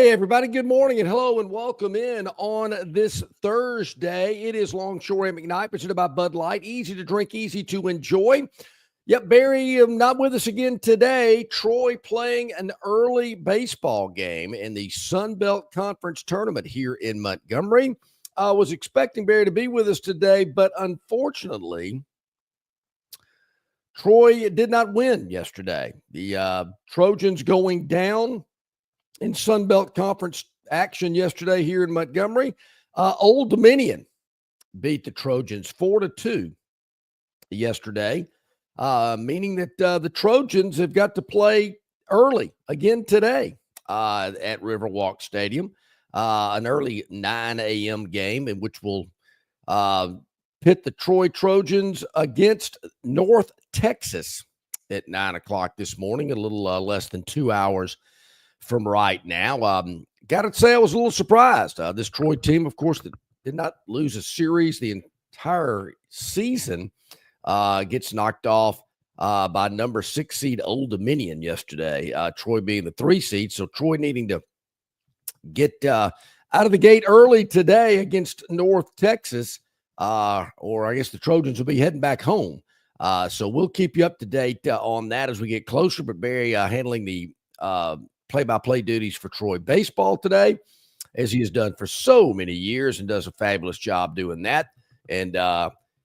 Hey, everybody. Good morning and hello and welcome in on this Thursday. It is Longshore McKnight, presented by Bud Light. Easy to drink, easy to enjoy. Yep, Barry, not with us again today. Troy playing an early baseball game in the Sun Belt Conference tournament here in Montgomery. I was expecting Barry to be with us today, but unfortunately, Troy did not win yesterday. The Trojans going down in Sun Belt Conference action yesterday here in Montgomery. Old Dominion beat the Trojans 4-2 yesterday, meaning that the Trojans have got to play early again today at Riverwalk Stadium, an early 9 a.m. game in which will pit the Troy Trojans against North Texas at 9 o'clock this morning, a little less than 2 hours from right now. Got to say I was a little surprised. This Troy team, of course, that did not lose a series the entire season, gets knocked off by number 6 seed Old Dominion yesterday, Troy being the 3 seed. So Troy needing to get out of the gate early today against North Texas, or I guess the Trojans will be heading back home. So we'll keep you up to date on that as we get closer. But Barry handling the play-by-play duties for Troy baseball today, as he has done for so many years and does a fabulous job doing that. And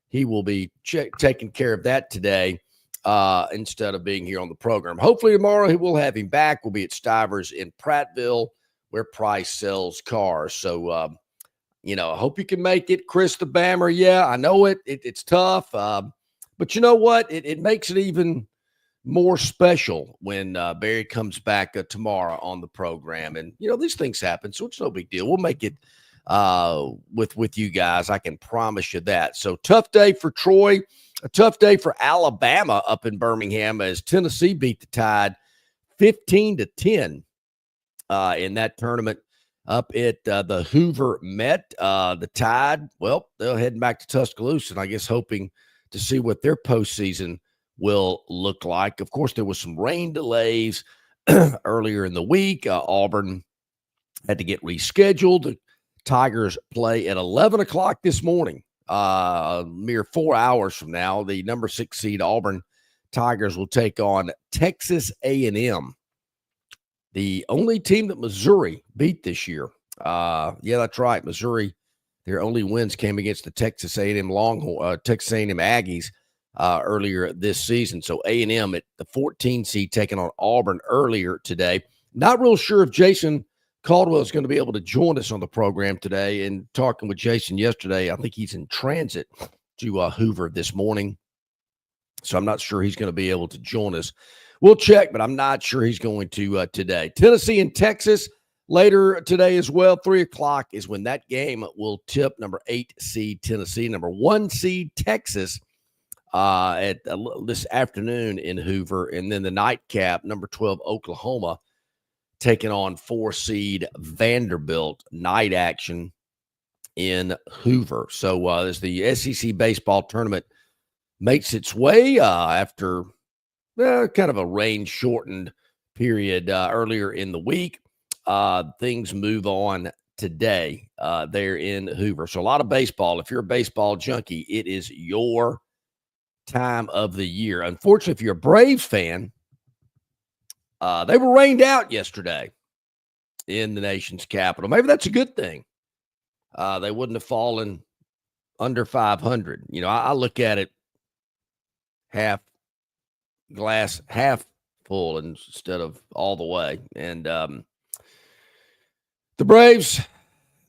he will be taking care of that today instead of being here on the program. Hopefully tomorrow we'll have him back. We'll be at Stivers in Prattville, where Price sells cars. So, I hope you can make it. Chris the Bammer, yeah, I know it's tough. But you know what? It makes it even more special when Barry comes back tomorrow on the program. And, these things happen, so it's no big deal. We'll make it with you guys. I can promise you that. So tough day for Troy, a tough day for Alabama up in Birmingham as Tennessee beat the Tide 15-10 in that tournament up at the Hoover Met. The Tide, well, they're heading back to Tuscaloosa, and I guess hoping to see what their postseason will look like. Of course, there was some rain delays earlier in the week. Auburn had to get rescheduled. The Tigers play at 11 o'clock this morning, a mere 4 hours from now. The number 6 seed Auburn Tigers will take on Texas A&M, the only team that Missouri beat this year. Yeah, that's right. Missouri, their only wins came against the Texas A&M Texas A&M Aggies earlier this season. So A&M at the 14 seed taking on Auburn earlier today. Not real sure if Jason Caldwell is going to be able to join us on the program today. And talking with Jason yesterday, I think he's in transit to Hoover this morning. So I'm not sure he's going to be able to join us. We'll check, but I'm not sure he's going to today. Tennessee and Texas later today as well. 3 o'clock is when that game will tip. Number 8 seed Tennessee, number 1 seed Texas at this afternoon in Hoover. And then the nightcap, number 12 Oklahoma, taking on 4 seed Vanderbilt. Night action in Hoover. So as the SEC baseball tournament makes its way after kind of a rain-shortened period earlier in the week, things move on today there in Hoover. So a lot of baseball. If you're a baseball junkie, it is your time of the year. Unfortunately, if you're a Braves fan, they were rained out yesterday in the nation's capital. Maybe that's a good thing. They wouldn't have fallen under 500. I look at it glass half full instead of all the way. And the Braves,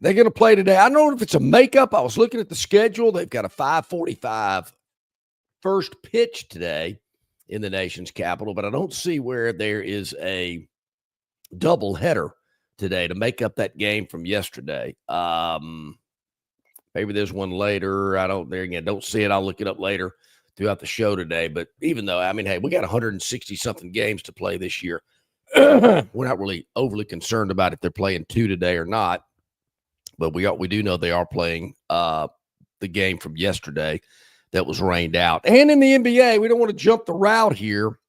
they're going to play today. I don't know if it's a makeup. I was looking at the schedule. They've got a 5:45 first pitch today in the nation's capital, but I don't see where there is a double header today to make up that game from yesterday. Maybe there's one later. Don't see it. I'll look it up later throughout the show today. But even though, hey, we got 160 something games to play this year. We're not really overly concerned about if they're playing 2 today or not, but we do know they are playing the game from yesterday that was rained out. And in the NBA, we don't want to jump the route here.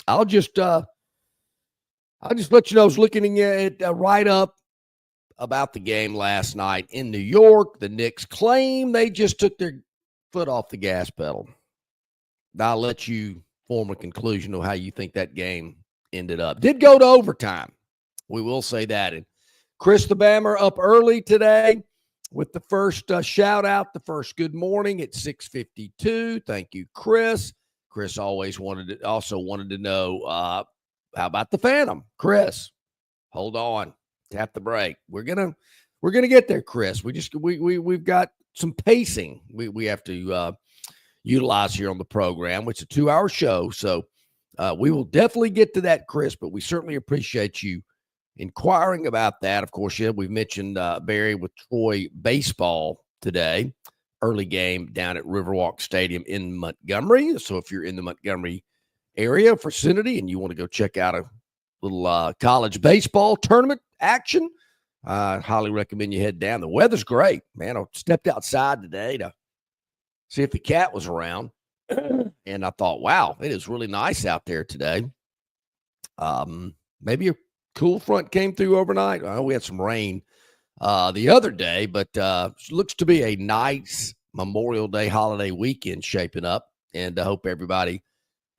I'll just I'll just let you know, I was looking at a write-up about the game last night in New York. The Knicks claim they just took their foot off the gas pedal. I'll let you form a conclusion of how you think that game ended up. Did go to overtime. We will say that. And Chris the Bammer up early today with the first shout out, the first good morning at 6:52. Thank you, Chris. Chris also wanted to know how about the Phantom? Chris, hold on. Tap the brake. We're gonna get there, Chris. We've got some pacing we have to utilize here on the program, which is a 2-hour show. So we will definitely get to that, Chris, but we certainly appreciate you inquiring about that. Of course, yeah, we've mentioned Barry with Troy baseball today, early game down at Riverwalk Stadium in Montgomery. So if you're in the Montgomery area vicinity and you want to go check out a little college baseball tournament action, I highly recommend you head down. The weather's great, man. I stepped outside today to see if the cat was around, and I thought, wow, it is really nice out there today. Maybe a cool front came through overnight. I know we had some rain the other day, but looks to be a nice Memorial Day holiday weekend shaping up, and I hope everybody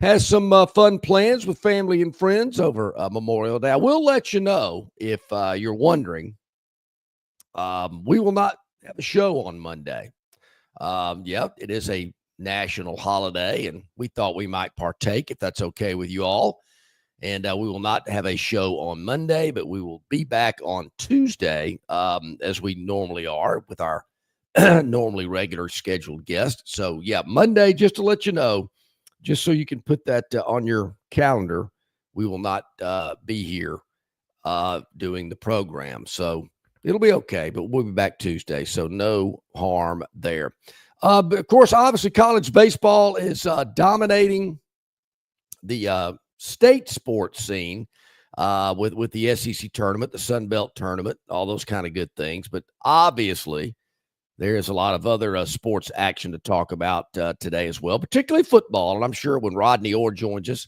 has some fun plans with family and friends over Memorial Day. I will let you know if you're wondering, we will not have a show on Monday. It is a national holiday, and we thought we might partake if that's okay with you all. And we will not have a show on Monday, but we will be back on Tuesday as we normally are with our normally regular scheduled guest. So, Monday, just to let you know, just so you can put that on your calendar, we will not be here doing the program. So it'll be okay, but we'll be back Tuesday. So no harm there. But of course, obviously, college baseball is dominating the state sports scene with the SEC tournament, the Sun Belt tournament, all those kind of good things. But obviously, there is a lot of other sports action to talk about today as well, particularly football. And I'm sure when Rodney Orr joins us,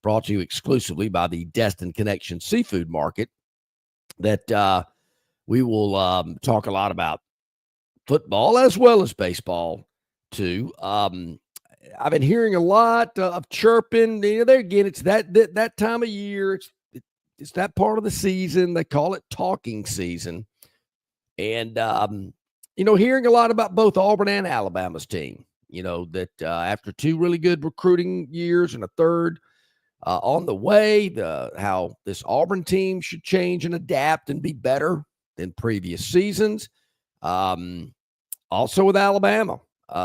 brought to you exclusively by the Destin Connection Seafood Market, that we will talk a lot about football as well as baseball too. I've been hearing a lot of chirping. There again, it's that time of year. It's that part of the season. They call it talking season. And, hearing a lot about both Auburn and Alabama's team, that after 2 really good recruiting years and a third on the way, how this Auburn team should change and adapt and be better than previous seasons. Also with Alabama.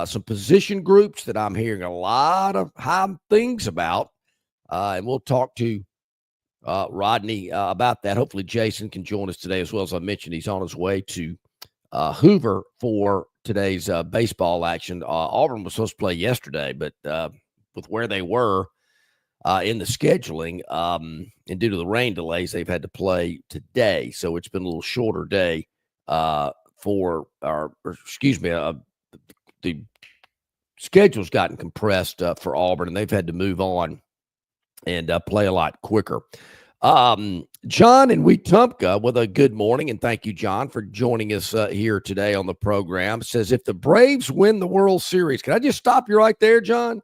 Some position groups that I'm hearing a lot of high things about, and we'll talk to Rodney about that. Hopefully Jason can join us today as well. As I mentioned, he's on his way to Hoover for today's baseball action. Auburn was supposed to play yesterday, but with where they were in the scheduling and due to the rain delays, they've had to play today. So it's been a little shorter day the schedule's gotten compressed for Auburn, and they've had to move on and play a lot quicker. John in Wetumpka with a good morning, and thank you, John, for joining us here today on the program. Says, if the Braves win the World Series, can I just stop you right there, John?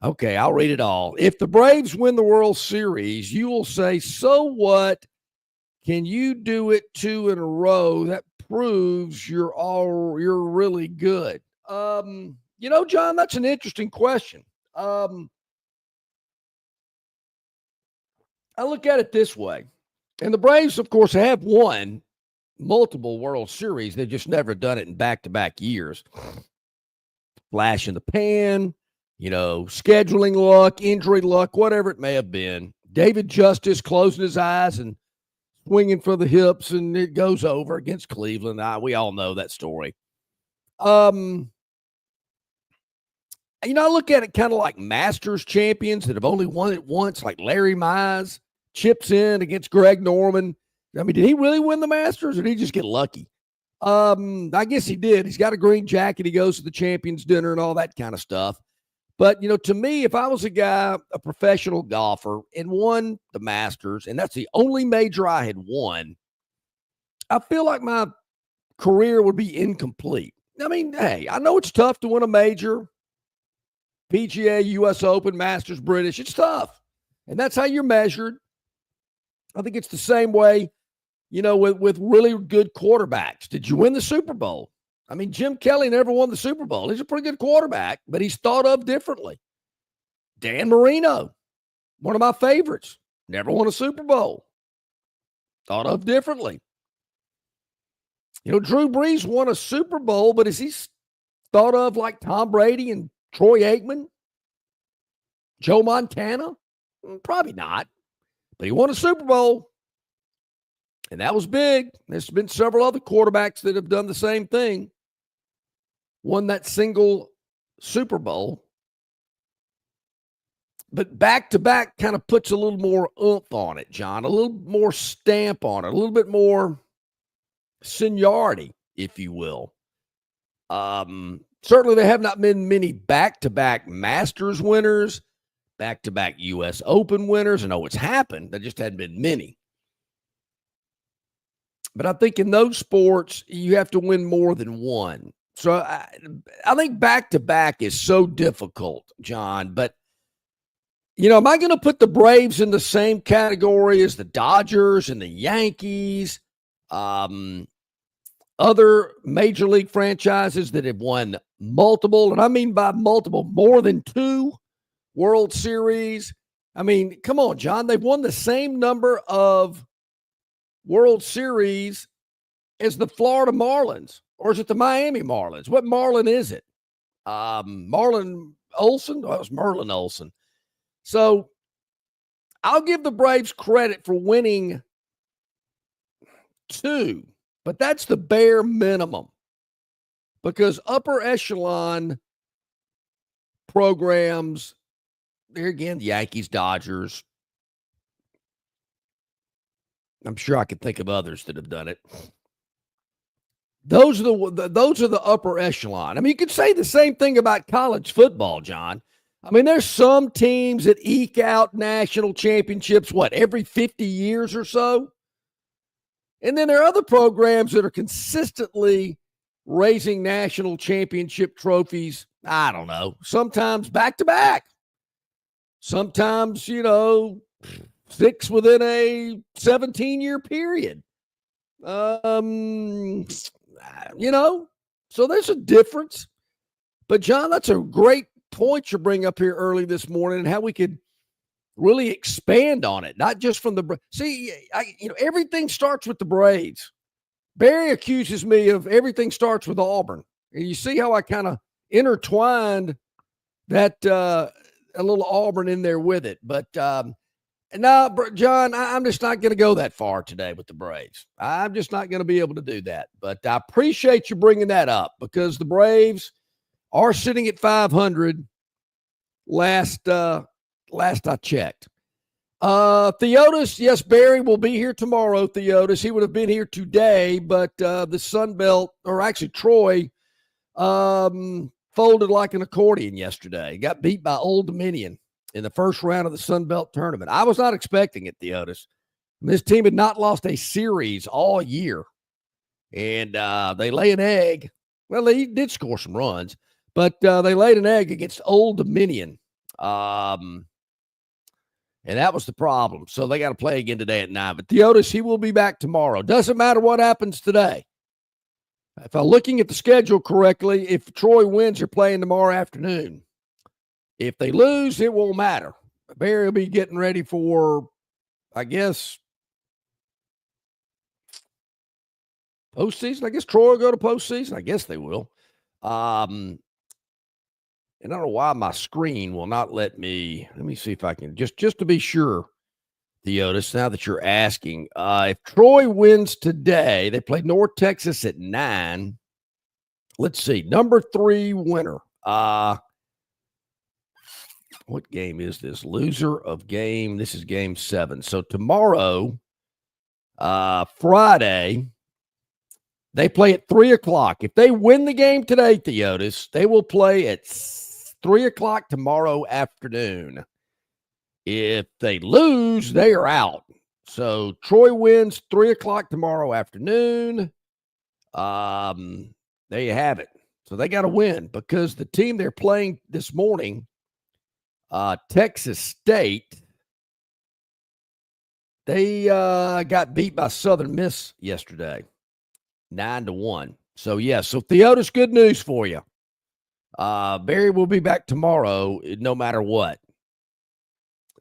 Okay, I'll read it all. If the Braves win the World Series, you will say, so what? Can you do it 2 in a row? That proves you're really good. John, that's an interesting question. I look at it this way, and the Braves, of course, have won multiple World Series. They've just never done it in back-to-back years. Flash in the pan, scheduling luck, injury luck, whatever it may have been. David Justice closing his eyes and swinging for the hips, and it goes over against Cleveland. We all know that story. I look at it kind of like Masters champions that have only won it once, like Larry Mize chips in against Greg Norman. I mean, did he really win the Masters, or did he just get lucky? I guess he did. He's got a green jacket. He goes to the champions dinner and all that kind of stuff. But, to me, if I was a professional golfer and won the Masters, and that's the only major I had won, I feel like my career would be incomplete. I mean, hey, I know it's tough to win a major, PGA, US Open, Masters, British. It's tough. And that's how you're measured. I think it's the same way, with really good quarterbacks. Did you win the Super Bowl? I mean, Jim Kelly never won the Super Bowl. He's a pretty good quarterback, but he's thought of differently. Dan Marino, one of my favorites, never won a Super Bowl. Thought of differently. Drew Brees won a Super Bowl, but is he thought of like Tom Brady and Troy Aikman? Joe Montana? Probably not. But he won a Super Bowl. And that was big. There's been several other quarterbacks that have done the same thing. Won that single Super Bowl. But back-to-back kind of puts a little more oomph on it, John. A little more stamp on it. A little bit more seniority, if you will. Certainly there have not been many back-to-back Masters winners, back-to-back U.S. Open winners. I know it's happened. There just hadn't been many. But I think in those sports, you have to win more than one. So I think back-to-back is so difficult, John. But, am I going to put the Braves in the same category as the Dodgers and the Yankees? Other major league franchises that have won multiple, and I mean by multiple, more than 2 World Series. I mean, come on, John. They've won the same number of World Series as the Florida Marlins, or is it the Miami Marlins? What Marlin is it? Marlin Olsen? Oh, it was Merlin Olsen. So I'll give the Braves credit for winning 2, but that's the bare minimum, because upper echelon programs, there again, the Yankees, Dodgers. I'm sure I could think of others that have done it. Those are the upper echelon. I mean, you could say the same thing about college football, John. I mean, there's some teams that eke out national championships, every 50 years or so? And then there are other programs that are consistently raising national championship trophies, I don't know, sometimes back-to-back. Sometimes, 6 within a 17-year period. So there's a difference. But, John, that's a great point you bring up here early this morning, and how we could really expand on it, not just from the – see, everything starts with the Braves. Barry accuses me of everything starts with Auburn. And you see how I kind of intertwined that a little Auburn in there with it. But no, John, I'm just not going to go that far today with the Braves. I'm just not going to be able to do that. But I appreciate you bringing that up, because the Braves are sitting at 500 last I checked. Theotis, yes, Barry will be here tomorrow, Theotis. He would have been here today, but the Sun Belt, or actually Troy, folded like an accordion yesterday. Got beat by Old Dominion in the first round of the Sun Belt tournament. I was not expecting it, Theotis. This team had not lost a series all year. And they lay an egg. Well, they did score some runs, but they laid an egg against Old Dominion. And that was the problem. So they got to play again today at 9. But Theotis, he will be back tomorrow. Doesn't matter what happens today. If I'm looking at the schedule correctly, if Troy wins, they're playing tomorrow afternoon. If they lose, it won't matter. Barry will be getting ready for, I guess, postseason. I guess Troy will go to postseason. I guess they will. And I don't know why my screen will not let me see if I can, just to be sure, Theotis, now that you're asking. If Troy wins today, they play North Texas at 9. Let's see, number 3 winner. What game is this? Loser of game. This is game 7. So tomorrow, Friday, they play at 3 o'clock. If they win the game today, Theotis, they will play at 3 o'clock tomorrow afternoon. If they lose, they are out. So Troy wins 3 o'clock tomorrow afternoon. There you have it. So they got to win because the team they're playing this morning, Texas State, they got beat by Southern Miss yesterday, 9-1. So, so Theotis, good news for you. Barry will be back tomorrow no matter what.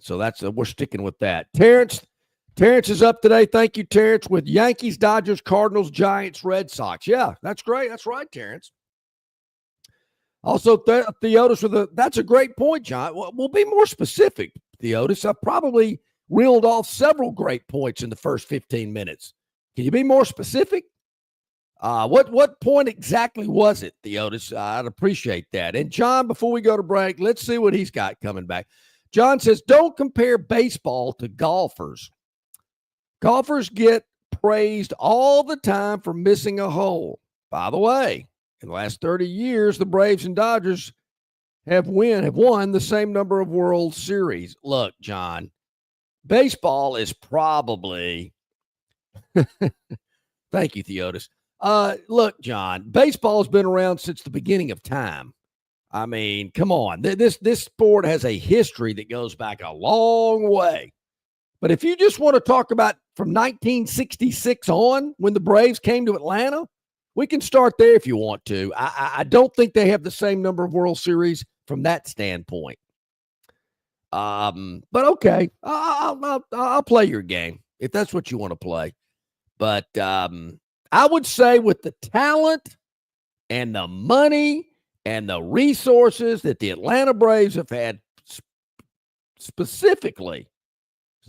So that's we're sticking with that. Terrence is up today. Thank you, Terrence, with Yankees, Dodgers, Cardinals, Giants, Red Sox. Yeah, that's great. That's right, Terrence. Also, Theotis that's a great point, John. We'll be more specific, Theotis. I probably reeled off several great points in the first 15 minutes. Can you be more specific? What point exactly was it, Theotis? I'd appreciate that. And John, before we go to break, let's see what he's got coming back. John says, don't compare baseball to golfers. Golfers get praised all the time for missing a hole. By the way, in the last 30 years, the Braves and Dodgers have won the same number of World Series. Look, John, baseball is probably thank you, Theotis. Look, John, baseball has been around since the beginning of time. I mean, come on. This sport has a history that goes back a long way. But if you just want to talk about from 1966 on, when the Braves came to Atlanta, we can start there if you want to. I don't think they have the same number of World Series from that standpoint. But okay, I'll play your game if that's what you want to play. But I would say with the talent and the money and the resources that the Atlanta Braves have had specifically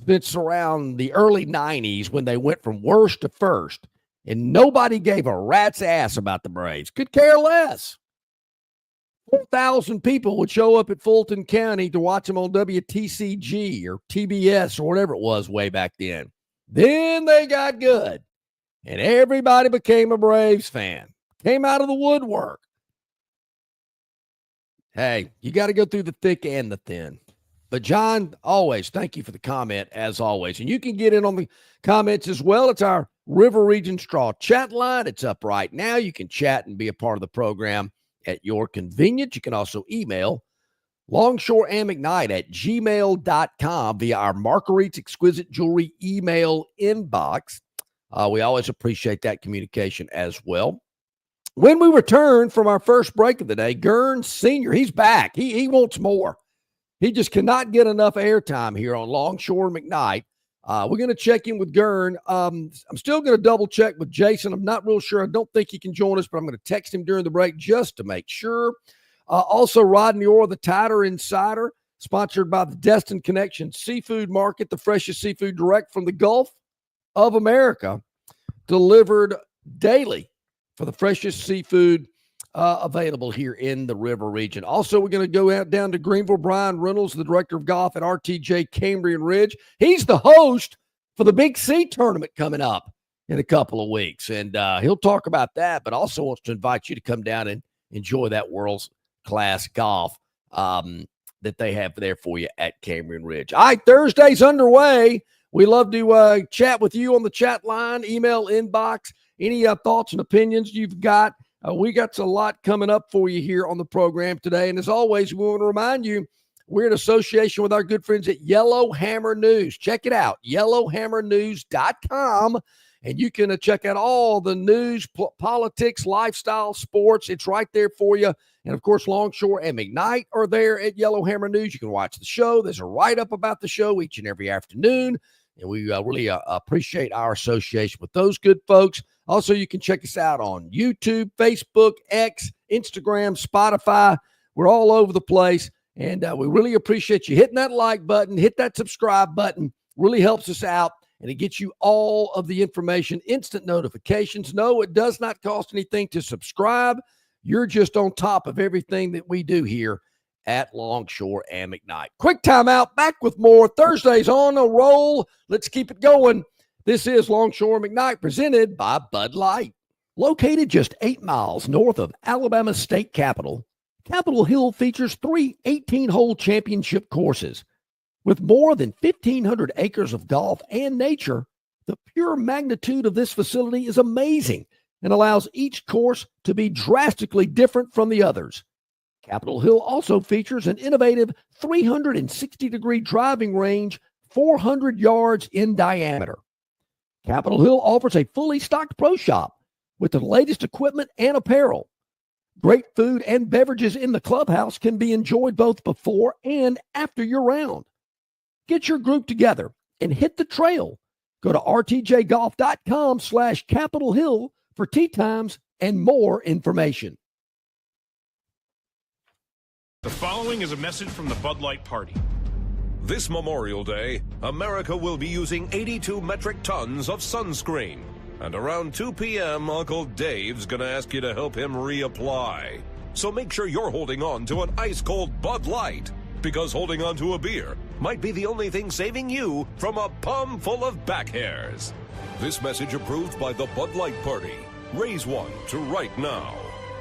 since around the early 90s when they went from worst to first, and nobody gave a rat's ass about the Braves. Could care less. 4,000 people would show up at Fulton County to watch them on WTCG or TBS or whatever it was way back then. Then they got good, and everybody became a Braves fan. Came out of the woodwork. Hey, you got to go through the thick and the thin. But, John, always, thank you for the comment, as always. And you can get in on the comments as well. It's our River Region Straw chat line. It's up right now. You can chat and be a part of the program at your convenience. You can also email Longshore McKnight at gmail.com via our Marguerite's Exquisite Jewelry email inbox. We always appreciate that communication as well. When we return from our first break of the day, Gurn Sr., he's back. He wants more. He just cannot get enough airtime here on Longshore McKnight. We're going to check in with Gurn. I'm still going to double check with Jason. I'm not real sure. I don't think he can join us, but I'm going to text him during the break just to make sure. Also, Rodney Orr, the Tider Insider, sponsored by the Destin Connection Seafood Market, the freshest seafood direct from the Gulf of America, delivered daily for the freshest seafood available here in the River Region. Also, we're going to go out down to Greenville. Brian Reynolds, the director of golf at RTJ Cambrian Ridge. He's the host for the Big C tournament coming up in a couple of weeks, and he'll talk about that, but also wants to invite you to come down and enjoy that world-class golf that they have there for you at Cambrian Ridge. All right, Thursday's underway. We love to chat with you on the chat line, email inbox, any thoughts and opinions you've got. We got a lot coming up for you here on the program today. And as always, we want to remind you, we're in association with our good friends at Yellowhammer News. Check it out, yellowhammernews.com. And you can check out all the news, politics, lifestyle, sports. It's right there for you. And, of course, Longshore and McKnight are there at Yellowhammer News. You can watch the show. There's a write-up about the show each and every afternoon. And we really appreciate our association with those good folks. Also, you can check us out on YouTube, Facebook, X, Instagram, Spotify. We're all over the place. And we really appreciate you hitting that like button, hit that subscribe button. Really helps us out. And it gets you all of the information, instant notifications. No, it does not cost anything to subscribe. You're just on top of everything that we do here at Longshore and McKnight. Quick timeout, back with more. Thursday's on a roll. Let's keep it going. This is Longshore McKnight, presented by Bud Light. Located just 8 miles north of Alabama's state capital, Capitol Hill features 3 18-hole championship courses. With more than 1,500 acres of golf and nature, the pure magnitude of this facility is amazing and allows each course to be drastically different from the others. Capitol Hill also features an innovative 360-degree driving range 400 yards in diameter. Capitol Hill offers a fully stocked pro shop with the latest equipment and apparel. Great food and beverages in the clubhouse can be enjoyed both before and after your round. Get your group together and hit the trail. Go to rtjgolf.com/Capitol Hill for tee times and more information. The following is a message from the Bud Light Party. This Memorial Day, America will be using 82 metric tons of sunscreen. And around 2 p.m., Uncle Dave's going to ask you to help him reapply. So make sure you're holding on to an ice-cold Bud Light, because holding on to a beer might be the only thing saving you from a palm full of back hairs. This message approved by the Bud Light Party. Raise one to right now.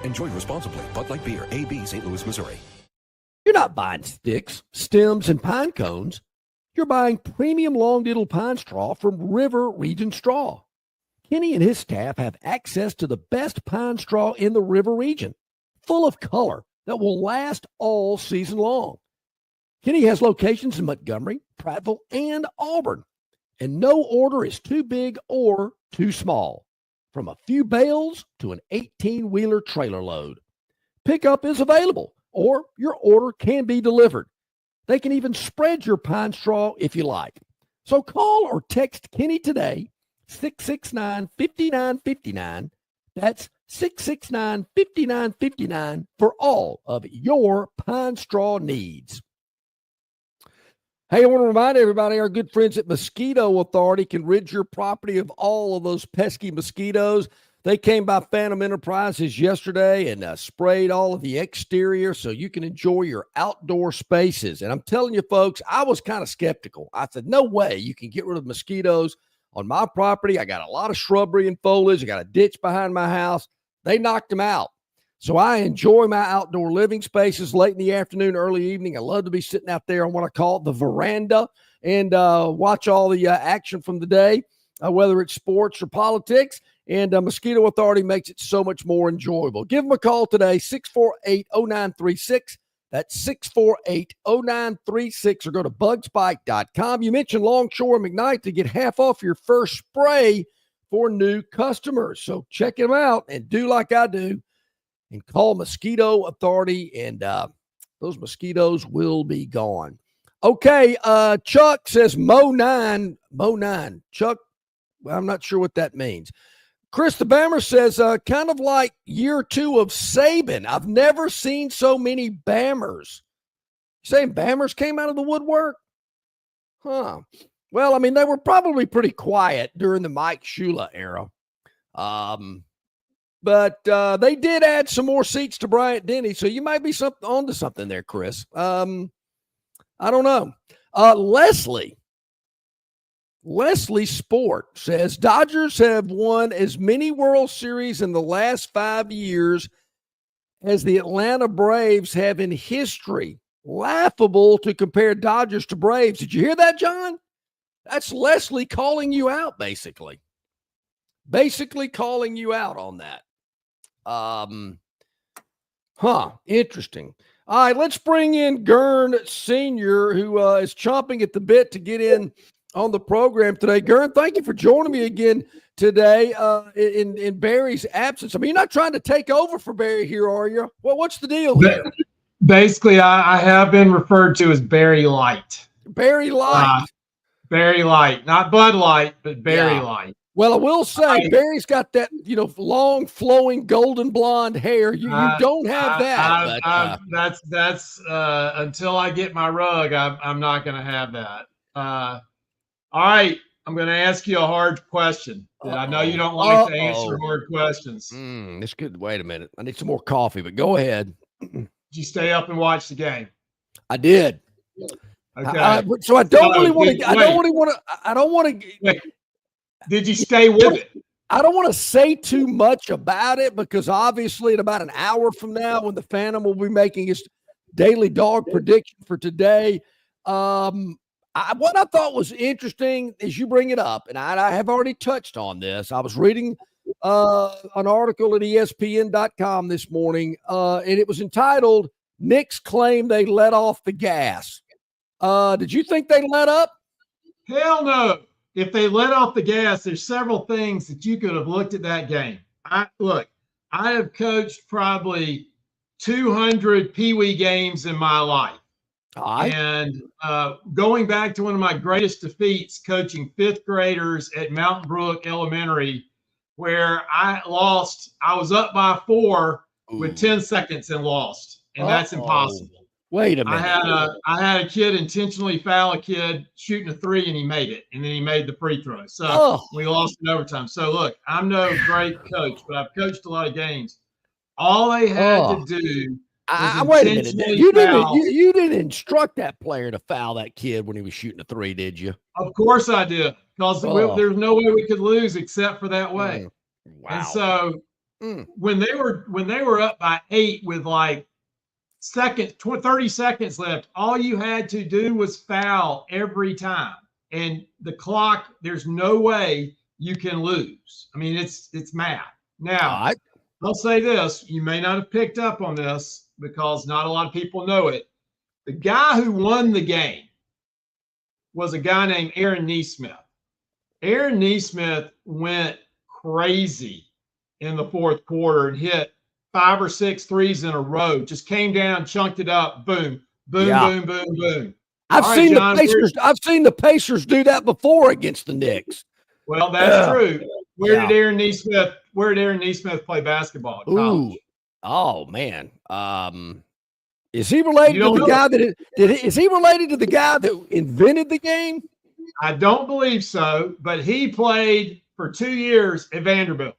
Enjoy responsibly. Bud Light Beer, AB, St. Louis, Missouri. You're not buying sticks, stems, and pine cones. You're buying premium long-diddle pine straw from River Region Straw. Kenny and his staff have access to the best pine straw in the River region, full of color that will last all season long. Kenny has locations in Montgomery, Prattville, and Auburn, and no order is too big or too small, from a few bales to an 18-wheeler trailer load. Pickup is available, or your order can be delivered. They can even spread your pine straw if you like. So call or text Kenny today, 669-5959. That's 669-5959 for all of your pine straw needs. Hey, I want to remind everybody, our good friends at Mosquito Authority can rid your property of all of those pesky mosquitoes. They came by Phantom Enterprises yesterday and sprayed all of the exterior so you can enjoy your outdoor spaces. And I'm telling you, folks, I was kind of skeptical. I said, no way you can get rid of mosquitoes on my property. I got a lot of shrubbery and foliage. I got a ditch behind my house. They knocked them out. So I enjoy my outdoor living spaces late in the afternoon, early evening. I love to be sitting out there on what I call the veranda and watch all the action from the day, whether it's sports or politics. And Mosquito Authority makes it so much more enjoyable. Give them a call today, 648-0936. That's 648-0936, or go to bugspike.com. You mentioned Longshore McKnight to get half off your first spray for new customers. So check them out and do like I do and call Mosquito Authority, and those mosquitoes will be gone. Okay, Chuck says Mo 9. Chuck, well, I'm not sure what that means. Chris the Bammer says, kind of like year 2 of Saban. I've never seen so many Bammers. You saying Bammers came out of the woodwork? Huh. Well, I mean, they were probably pretty quiet during the Mike Shula era. But they did add some more seats to Bryant Denny, so you might be onto something there, Chris. I don't know. Leslie Sport says, Dodgers have won as many World Series in the last 5 years as the Atlanta Braves have in history. Laughable to compare Dodgers to Braves. Did you hear that, John? That's Leslie calling you out, basically. Basically calling you out on that. Interesting. All right, let's bring in Gurn Sr., who is chomping at the bit to get in on the program today. Gurn, thank you for joining me again today in Barry's absence. I mean, you're not trying to take over for Barry here, are you? Well, what's the deal here? Basically, I have been referred to as Barry Light. Barry Light. Barry Light. Not Bud Light, but Barry Light. Well, I will say, Barry's got that, long, flowing, golden blonde hair. You don't have that. That's until I get my rug, I'm not going to have that. All right, I'm going to ask you a hard question. I know you don't like to answer hard questions. It's good. Wait a minute. I need some more coffee, but go ahead. Did you stay up and watch the game? I did. Okay. So I don't really want to. I don't want to. Did you stay with it? I don't want to say too much about it because obviously in about an hour from now, when the Phantom will be making his daily dog prediction for today, what I thought was interesting is you bring it up, and I have already touched on this. I was reading an article at ESPN.com this morning, and it was entitled "Knicks Claim They Let Off the Gas." Did you think they let up? Hell no. If they let off the gas, there's several things that you could have looked at that game. I have coached probably 200 Pee Wee games in my life. And going back to one of my greatest defeats, coaching fifth graders at Mountain Brook Elementary, where I was up by 4 with 10 seconds and lost. And that's impossible. Wait a minute. I had a kid intentionally foul a kid shooting a 3, and he made it, and then he made the free throw. So we lost in overtime. So look, I'm no great coach, but I've coached a lot of games. All they had to do was wait a minute. You didn't instruct that player to foul that kid when he was shooting a 3, did you? Of course I did, because there's no way we could lose except for that way. Wow. And so when they were up by 8 with like 30 seconds left, all you had to do was foul every time. And the clock, there's no way you can lose. I mean, it's math. Now, I'll say this. You may not have picked up on this because not a lot of people know it. The guy who won the game was a guy named Aaron Neesmith. Aaron Neesmith went crazy in the fourth quarter and hit 5 or 6 threes in a row, just came down, chunked it up, boom, boom, boom, boom, boom. I've seen the Pacers do that before against the Knicks. Well, that's true. Where did Aaron Neesmith play basketball at college? Oh man. Is he related to the guy is he related to the guy that invented the game? I don't believe so, but he played for 2 years at Vanderbilt.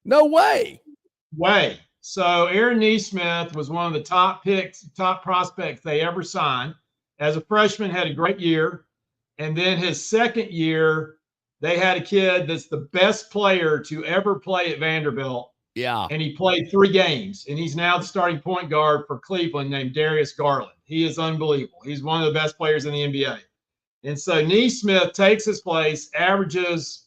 No way. So Aaron Neesmith was one of the top prospects they ever signed. As a freshman, had a great year. And then his second year, they had a kid that's the best player to ever play at Vanderbilt. Yeah. And he played 3 games. And he's now the starting point guard for Cleveland named Darius Garland. He is unbelievable. He's one of the best players in the NBA. And so Neesmith takes his place, averages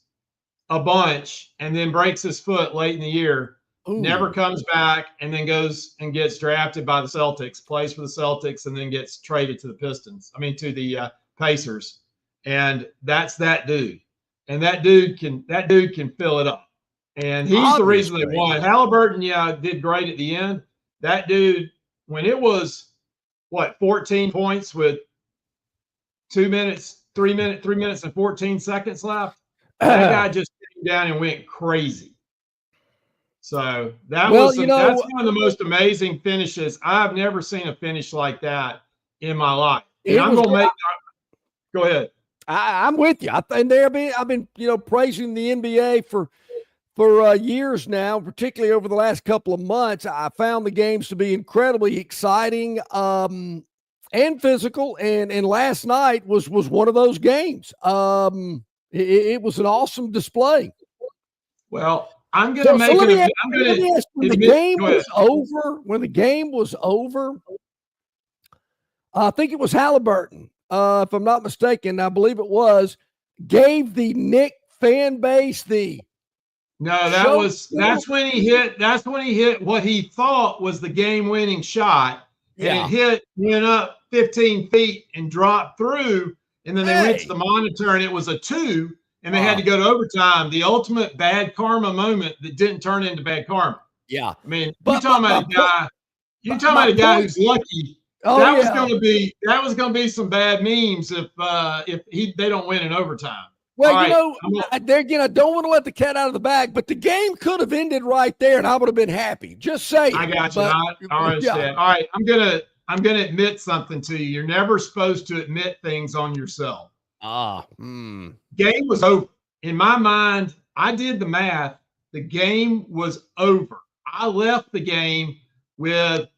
a bunch, and then breaks his foot late in the year. Never comes back, and then goes and gets drafted by the Celtics, plays for the Celtics, and then gets traded to the Pacers. And that's that dude. And that dude can fill it up. And he's the reason they won. Halliburton, did great at the end. That dude, when it was 14 points with 3 minutes and 14 seconds left, that guy just came down and went crazy. So that's one of the most amazing finishes. I've never seen a finish like that in my life. And go ahead. I'm with you. I've been praising the NBA for years now, particularly over the last couple of months. I found the games to be incredibly exciting and physical. And last night was one of those games. It was an awesome display. Well, I'm going to make it. When the game was over, I think it was Halliburton, if I'm not mistaken. I believe it was, gave the Knick fan base that's when he hit what he thought was the game-winning shot, and it went up 15 feet and dropped through, and then they went to the monitor and it was a 2. And they had to go to overtime. The ultimate bad karma moment that didn't turn into bad karma. Yeah, I mean, you're talking about a guy who's lucky. That was going to be some bad memes if they don't win in overtime. Well, I don't want to let the cat out of the bag, but the game could have ended right there, and I would have been happy. Just saying. I got you. I understand. Yeah. All right, I'm gonna admit something to you. You're never supposed to admit things on yourself. Game was over. In my mind, I did the math. The game was over. I left the game with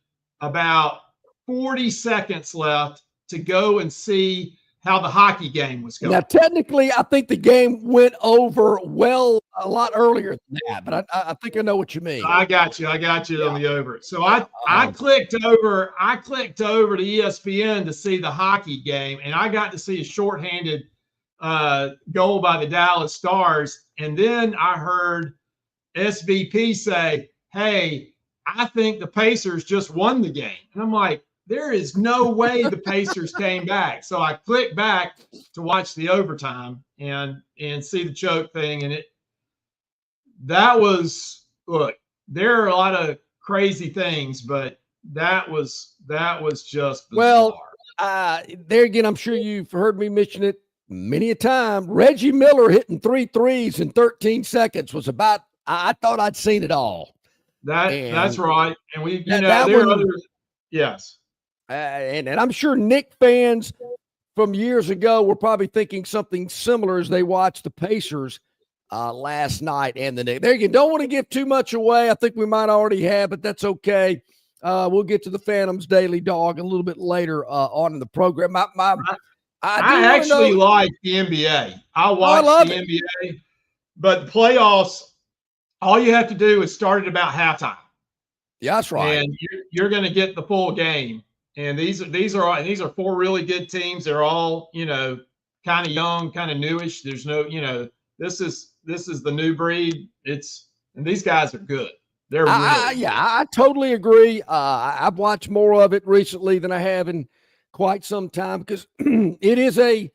about 40 seconds left to go and see how the hockey game was going. Now, technically, I think the game went over a lot earlier than that, but I think I know what you mean. I got you on the over. So I clicked over to ESPN to see the hockey game, and I got to see a shorthanded goal by the Dallas Stars. And then I heard SVP say, "Hey, I think the Pacers just won the game." And I'm like, there is no way the Pacers came back. So I clicked back to watch the overtime and see the choke thing. And there are a lot of crazy things, but that was just bizarre. Well, there again, I'm sure you've heard me mention it many a time. Reggie Miller hitting 3 threes in 13 seconds was about, I thought I'd seen it all. That's right. And yes. And I'm sure Knick fans from years ago were probably thinking something similar as they watched the Pacers last night and the Knicks. There again, don't want to give too much away. I think we might already have, but that's okay. We'll get to the Phantoms Daily Dog a little bit later on in the program. I actually like the NBA. I watch the NBA, but the playoffs, all you have to do is start at about halftime. Yeah, that's right. And you're going to get the full game. And these are 4 really good teams. They're all, kind of young, kind of newish. There's no, this is the new breed. And these guys are good. They're really good. I totally agree. I've watched more of it recently than I have in quite some time because it is a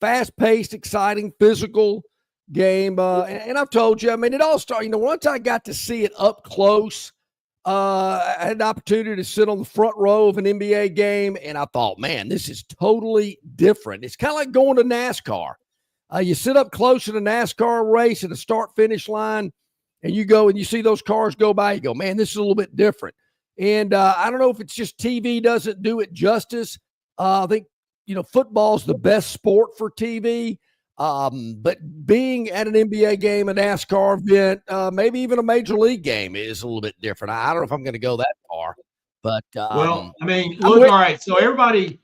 fast-paced, exciting, physical game. And I've told you, I mean, it all started, once I got to see it up close, I had an opportunity to sit on the front row of an NBA game, and I thought, man, this is totally different. It's kind of like going to NASCAR. You sit up close in a NASCAR race at a start-finish line, and you go and you see those cars go by. You go, man, this is a little bit different. And I don't know if it's just TV doesn't do it justice. I think, football's the best sport for TV. But being at an NBA game, a NASCAR event, maybe even a major league game is a little bit different. I don't know if I'm going to go that far, but well, I mean, look, all right. So everybody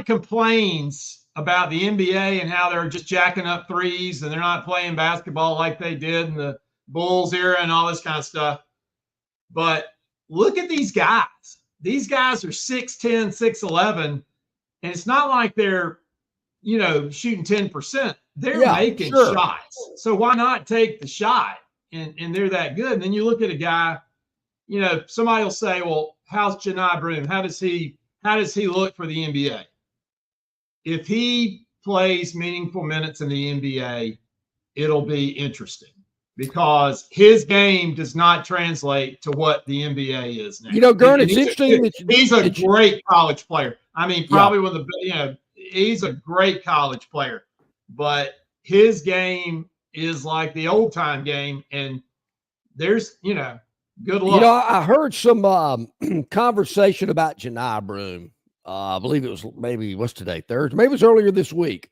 complains about the NBA and how they're just jacking up threes and they're not playing basketball like they did in the Bulls era and all this kind of stuff. But look at these guys. These guys are 6'10", 6'11", and it's not like they're shooting 10%. They're making shots. So why not take the shot? And they're that good. And then you look at a guy, somebody will say, well, how's Janai Broom? How does he look for the NBA? If he plays meaningful minutes in the NBA, it'll be interesting because his game does not translate to what the NBA is now. Gurn, it's interesting. He's a great college player. I mean, probably one of the, he's a great college player, but his game is like the old time game. And there's, good luck. I heard some conversation about Janai Broom. I believe it was what's today? Thursday. Maybe it was earlier this week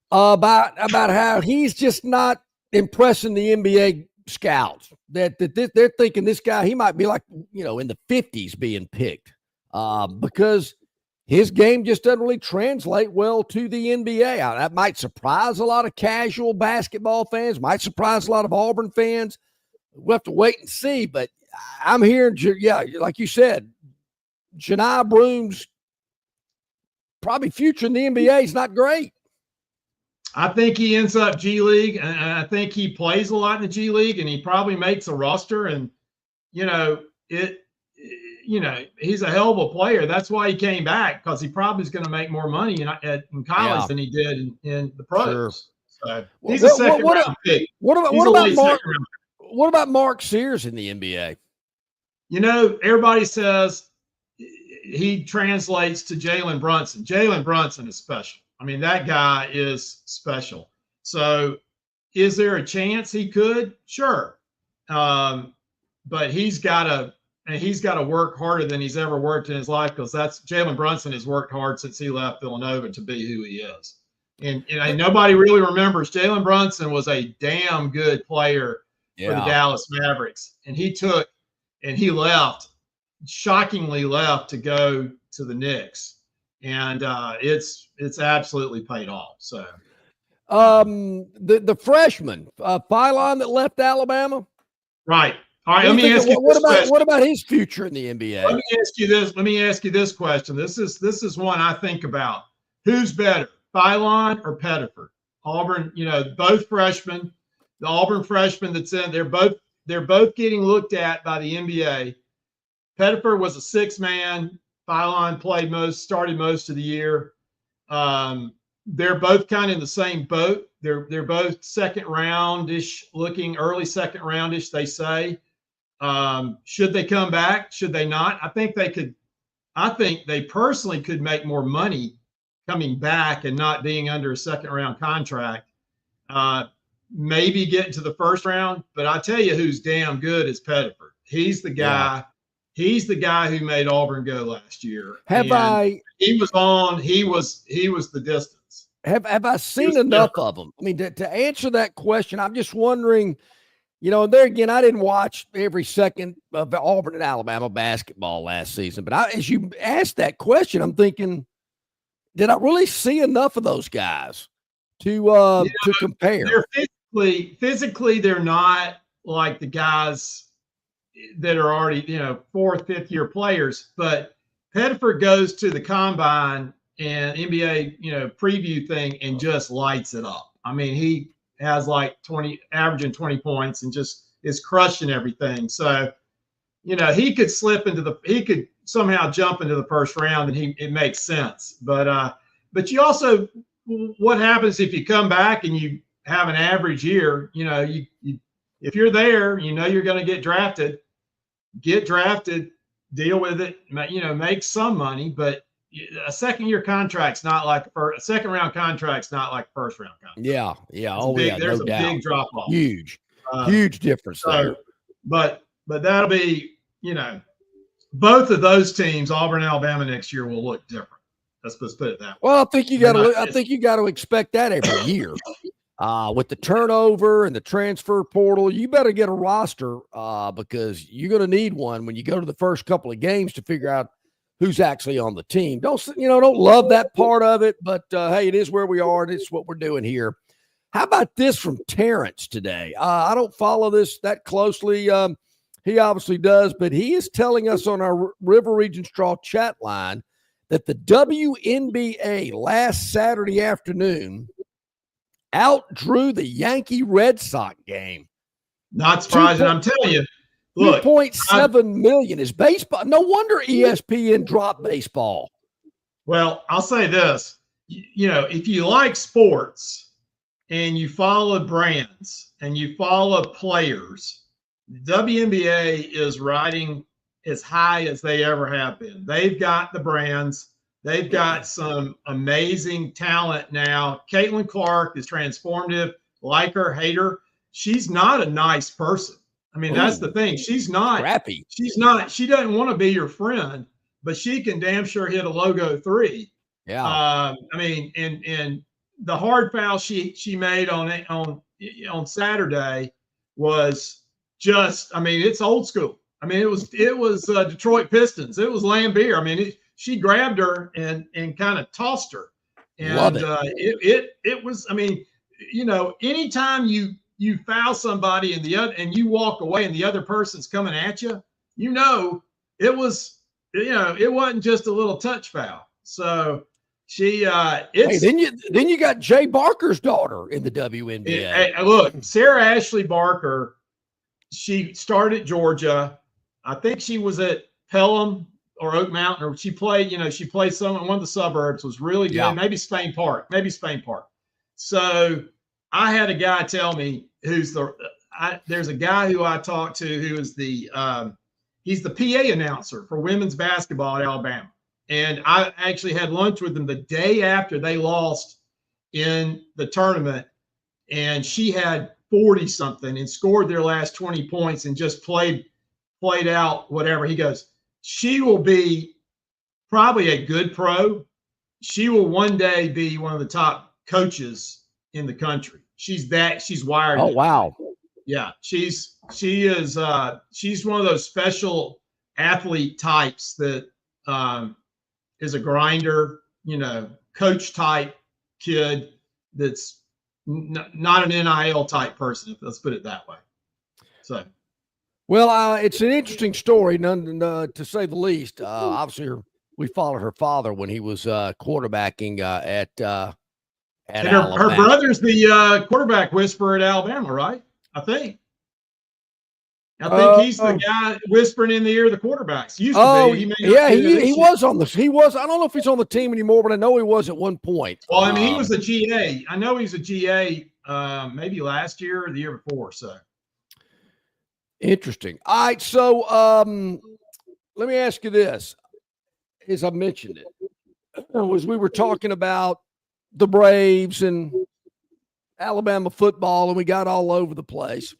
about how he's just not impressing the NBA scouts. That they're thinking this guy, he might be like, in the 50s being picked because his game just doesn't really translate well to the NBA. That might surprise a lot of casual basketball fans, might surprise a lot of Auburn fans. We'll have to wait and see. But I'm hearing, like you said, Janai Broom's probably future in the NBA is not great. I think he ends up G League, and I think he plays a lot in the G League, and he probably makes a roster. And he's a hell of a player. That's why he came back, because he probably is going to make more money in college than he did in the pros. Sure. So he's a second round pick. What about Mark Sears in the NBA? Everybody says he translates to Jalen Brunson. Jalen Brunson is special. I mean, that guy is special. So is there a chance he could? Sure. But he's got to work harder than he's ever worked in his life, because Jalen Brunson has worked hard since he left Villanova to be who he is. And nobody really remembers Jalen Brunson was a damn good player for the Dallas Mavericks. And he left, shockingly left, to go to the Knicks. and it's absolutely paid off. So, the freshman, Phylon that left Alabama. Right. All right. Let me ask you this question. What about his future in the NBA? Let me ask you this question. This is one I think about. Who's better, Phylon or Pettiford? Auburn, both freshmen. The Auburn freshman that's in, they're both getting looked at by the NBA. Pettiford was a 6-man. Phylon started most of the year. They're both kind of in the same boat. They're both second roundish looking, early second roundish, they say. Should they come back? Should they not? I think they could. I think they personally could make more money coming back and not being under a second round contract. Maybe get into the first round, but I tell you who's damn good is Pettiford. He's the guy. Yeah. He's the guy who made Auburn go last year. He was the distance. Have I seen enough of them? I mean, to answer that question, I'm just wondering, there again, I didn't watch every second of Auburn and Alabama basketball last season, but as you asked that question, I'm thinking, did I really see enough of those guys to compare? They're physically, they're not like the guys that are already, 4th, 5th year players, but Pettiford goes to the combine and NBA, preview thing and just lights it up. I mean, he has like averaging 20 points and just is crushing everything. So, he could he could somehow jump into the first round and it makes sense. But you also, what happens if you come back and you have an average year, if you're there, you're going to get drafted, deal with it, make some money, but a second-year contract's not like a second-round contract's not like first-round contract. Yeah. There's a big drop-off. Huge difference there. But that'll be, both of those teams, Auburn and Alabama next year, will look different. Let's put it that way. Well, I think you got to expect that every year. With the turnover and the transfer portal, you better get a roster because you're going to need one when you go to the first couple of games to figure out who's actually on the team. Don't love that part of it, but hey, it is where we are, and it's what we're doing here. How about this from Terrence today? I don't follow this that closely. He obviously does, but he is telling us on our River Region Straw chat line that the WNBA last Saturday afternoon outdrew the Yankee Red Sox game. Not surprising. I'm telling you. Look, 2.7 million is baseball. No wonder ESPN dropped baseball. Well, I'll say this. If you like sports and you follow brands and you follow players, the WNBA is riding as high as they ever have been. They've got the brands. They've got some amazing talent now. Caitlin Clark is transformative. Like her, hate her. She's not a nice person. I mean, that's the thing. She's not scrappy. She doesn't want to be your friend, but she can damn sure hit a logo 3. Yeah. I mean, and the hard foul she made on Saturday was just, I mean, it's old school. I mean, it was Detroit Pistons. It was Lambeer. I mean, she grabbed her and kind of tossed her. And love it. It was, I mean, anytime you foul somebody and you walk away and the other person's coming at you, it wasn't just a little touch foul. So then you got Jay Barker's daughter in the WNBA. Look, Sarah Ashley Barker, she started at Georgia. I think she was at Pelham or Oak Mountain, or she played some in one of the suburbs, was really good. Yeah. Maybe Spain Park. So I had a guy tell me there's a guy who I talked to who is he's the PA announcer for women's basketball at Alabama. And I actually had lunch with him the day after they lost in the tournament. And she had 40 something and scored their last 20 points and just played out whatever. He goes, she will be probably a good pro. She will one day be one of the top coaches in the country. She's wired. Oh, wow. Yeah. She's one of those special athlete types that is a grinder. coach type kid that's not an NIL type person. Let's put it that way. So, well, it's an interesting story, to say the least. Obviously, we followed her father when he was quarterbacking at and Alabama. her brother's the quarterback whisperer at Alabama, right? I think he's the guy whispering in the ear of the quarterbacks. Used to be. He was on this. He was. I don't know if he's on the team anymore, but I know he was at one point. Well, I mean, he was a GA. I know he's a GA. Maybe last year or the year before. So interesting. All right. So let me ask you this. As I mentioned it, was we were talking about the Braves and Alabama football, and we got all over the place.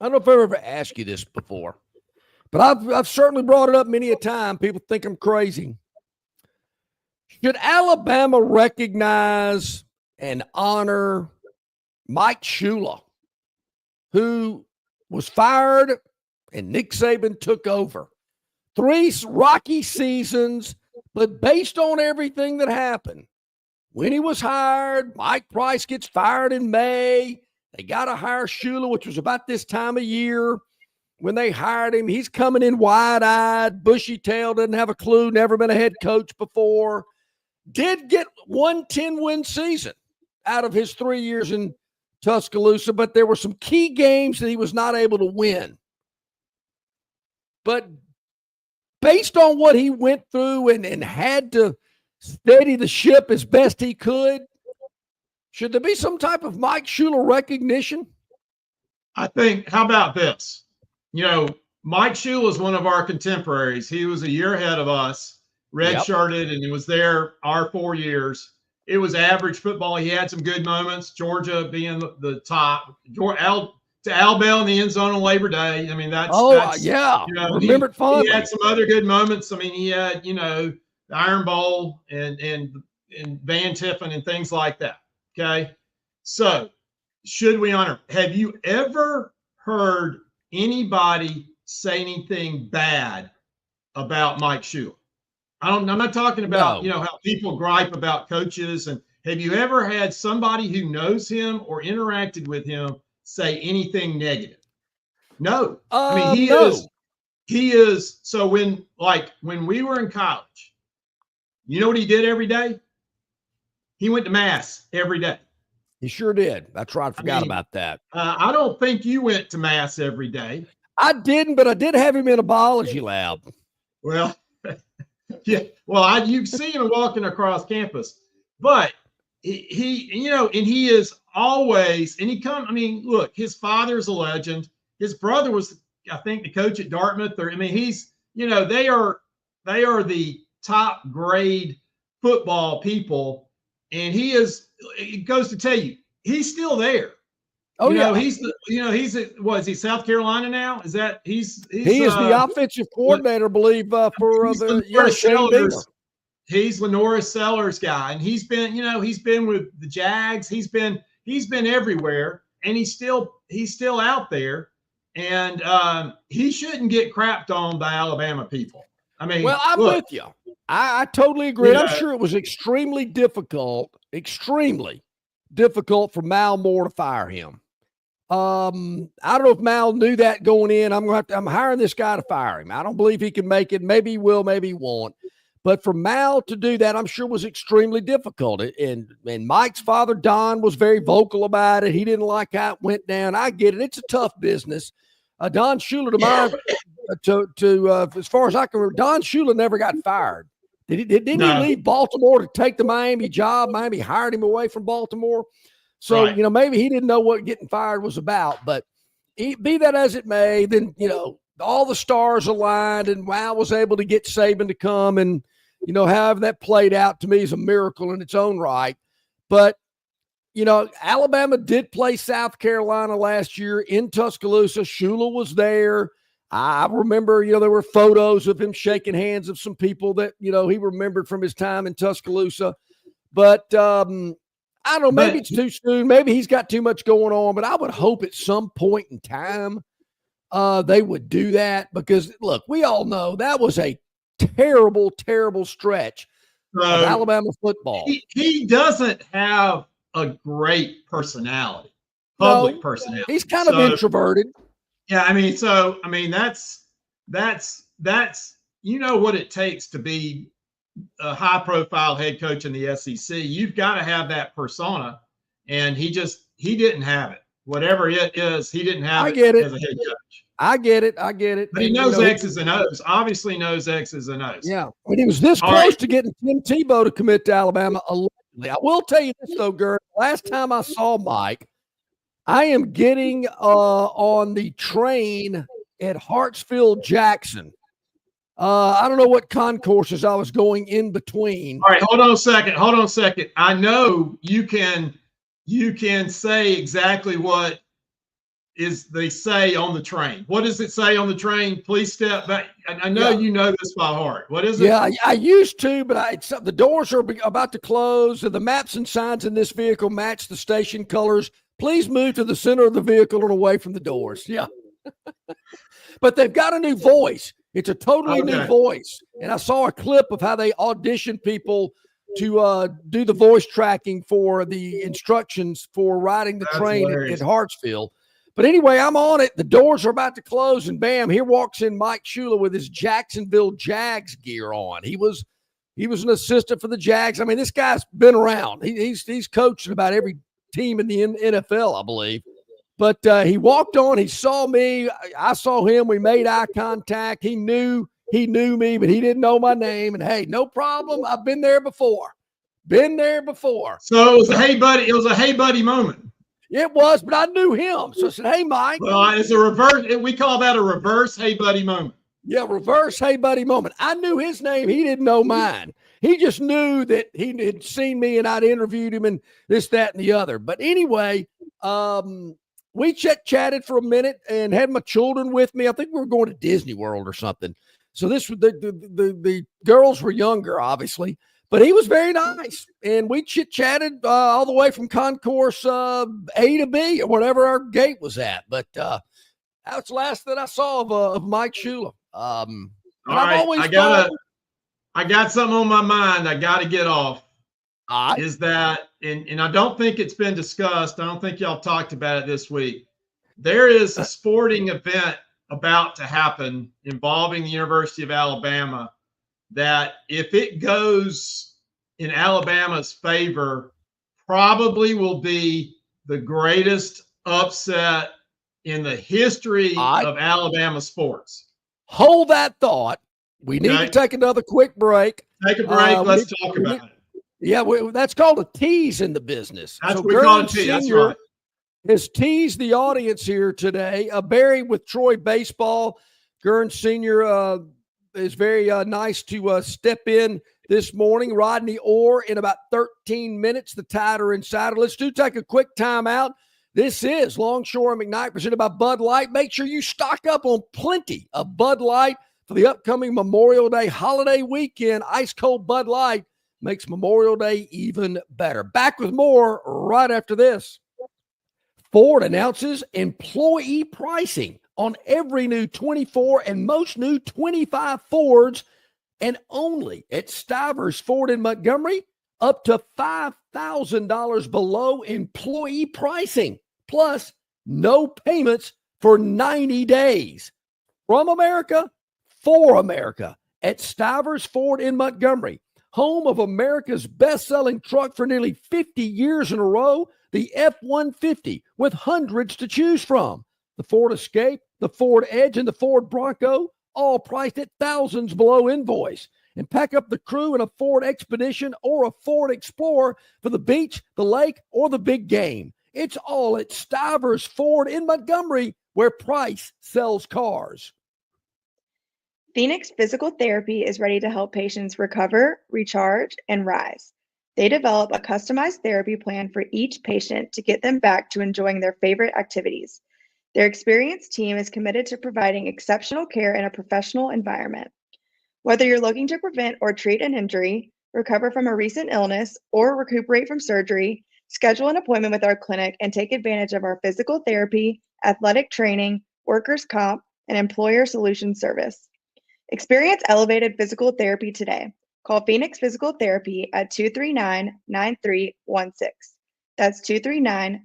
I don't know if I've ever asked you this before, but I've certainly brought it up many a time. People think I'm crazy. Should Alabama recognize and honor Mike Shula, who was fired and Nick Saban took over? 3 rocky seasons, but based on everything that happened, when he was hired, Mike Price gets fired in May. They got to hire Shula, which was about this time of year when they hired him. He's coming in wide-eyed, bushy-tailed, doesn't have a clue, never been a head coach before. Did get 1 10-win season out of his 3 years in Tuscaloosa, but there were some key games that he was not able to win. But based on what he went through and had to steady the ship as best he could, should there be some type of Mike Shula recognition? I think, how about this? Mike Shula is one of our contemporaries. He was a year ahead of us, redshirted, and he was there our 4 years. It was average football. He had some good moments, Georgia being the top. To Alabama in the end zone on Labor Day. I mean, that's remember it fondly. He had some other good moments. I mean, he had, the Iron Bowl and Van Tiffin and things like that. Okay. So should we honor? Have you ever heard anybody say anything bad about Mike Shula? I'm not talking about, how people gripe about coaches. And have you ever had somebody who knows him or interacted with him say anything negative? No. I mean, he is. So when we were in college, you know what he did every day? He went to mass every day. He sure did. That's right. I forgot about that. I don't think you went to mass every day. I didn't, but I did have him in a biology lab. Well, yeah. Well, you see him walking across campus, but he and he is always, and look, his father's a legend. His brother was, I think, the coach at Dartmouth. He's, they are the top grade football people. And it goes to tell you, he's still there. Oh, he's is he South Carolina now? Is that he is the offensive coordinator, I believe, for the He's Lenora Sellers guy, and he's been with the Jags. He's been everywhere, and he's still out there, and he shouldn't get crapped on by Alabama people. I mean, well, I'm with you. I totally agree. I'm sure it was extremely difficult for Mal Moore to fire him. I don't know if Mal knew that going in. I'm hiring this guy to fire him. I don't believe he can make it. Maybe he will, maybe he won't. But for Mal to do that, I'm sure was extremely difficult. And Mike's father, Don, was very vocal about it. He didn't like how it went down. I get it. It's a tough business. Don Shula, as far as I can remember, Don Shula never got fired. Didn't he leave Baltimore to take the Miami job? Miami hired him away from Baltimore. So, maybe he didn't know what getting fired was about. But be that as it may, then, all the stars aligned and Mal was able to get Saban to come. And, however that played out to me is a miracle in its own right. But, Alabama did play South Carolina last year in Tuscaloosa. Shula was there. I remember, there were photos of him shaking hands of some people that, he remembered from his time in Tuscaloosa. But I don't know, maybe it's too soon. Maybe he's got too much going on, but I would hope at some point in time they would do that because, look, we all know that was a terrible, terrible stretch of Alabama football. He doesn't have a great personality, public personality. He's kind of introverted. Yeah, that's you know what it takes to be a high-profile head coach in the SEC. You've got to have that persona, and he didn't have it. Whatever it is, he didn't have it as a head coach. I get it. But he knows X's and O's. Obviously knows X's and O's. Yeah. When he was this close to getting Tim Tebow to commit to Alabama, allegedly. I will tell you this, though, Gurn. Last time I saw Mike, I am getting on the train at Hartsfield-Jackson. I don't know what concourses I was going in between. All right, hold on a second. I know you can say exactly what they say on the train. What does it say on the train? Please step back. I know you know this by heart. What is it? Yeah, I used to, but the doors are about to close, and the maps and signs in this vehicle match the station colors. Please move to the center of the vehicle and away from the doors. Yeah. But they've got a new voice. It's a totally new voice. And I saw a clip of how they auditioned people to do the voice tracking for the instructions for riding the train at Hartsfield. But anyway, I'm on it. The doors are about to close, and bam, here walks in Mike Shula with his Jacksonville Jags gear on. He was an assistant for the Jags. I mean, this guy's been around. He's coached about every team in the NFL, I believe. But he walked on. He saw me. I saw him. We made eye contact. He knew me, but he didn't know my name. And hey, no problem. I've been there before. So it was a hey buddy. It was a hey buddy moment. It was, but I knew him. So I said, hey, Mike. Well, it's a reverse. We call that a reverse hey buddy moment. Yeah, reverse hey buddy moment. I knew his name. He didn't know mine. He just knew that he had seen me and I'd interviewed him and this, that, and the other. But anyway, we chatted for a minute and had my children with me. I think we were going to Disney World or something. So this was the girls were younger, obviously, but he was very nice. And we chatted all the way from concourse A to B or whatever our gate was at. But that's the last that I saw of Mike Shula. All right, I got something on my mind I got to get off. Is that, and I don't think it's been discussed. I don't think y'all talked about it this week. There is a sporting event about to happen involving the University of Alabama that, if it goes in Alabama's favor, probably will be the greatest upset in the history of Alabama sports. Hold that thought. We need to take another quick break. Take a break. Let's talk about it. Yeah, that's called a tease in the business. That's what we call a tease. That's right. Has teased the audience here today. Barry with Troy Baseball. Gurn Sr. Is very nice to step in this morning. Rodney Orr in about 13 minutes. The Tide are insider. Let's take a quick timeout. This is Longshore McKnight presented by Bud Light. Make sure you stock up on plenty of Bud Light for the upcoming Memorial Day holiday weekend. Ice cold Bud Light makes Memorial Day even better. Back with more right after this. Ford announces employee pricing on every new 24 and most new 25 Fords, and only at Stivers Ford in Montgomery, up to $5,000 below employee pricing, plus no payments for 90 days. From America, for America, at Stivers Ford in Montgomery, home of America's best-selling truck for nearly 50 years in a row, the F-150, with hundreds to choose from. The Ford Escape, the Ford Edge, and the Ford Bronco, all priced at thousands below invoice. And pack up the crew in a Ford Expedition or a Ford Explorer for the beach, the lake, or the big game. It's all at Stivers Ford in Montgomery, where price sells cars. Phoenix Physical Therapy is ready to help patients recover, recharge, and rise. They develop a customized therapy plan for each patient to get them back to enjoying their favorite activities. Their experienced team is committed to providing exceptional care in a professional environment. Whether you're looking to prevent or treat an injury, recover from a recent illness, or recuperate from surgery, schedule an appointment with our clinic and take advantage of our physical therapy, athletic training, workers' comp, and employer solutions service. Experience elevated physical therapy today. Call Phoenix Physical Therapy at 239-9316. That's 239-9316.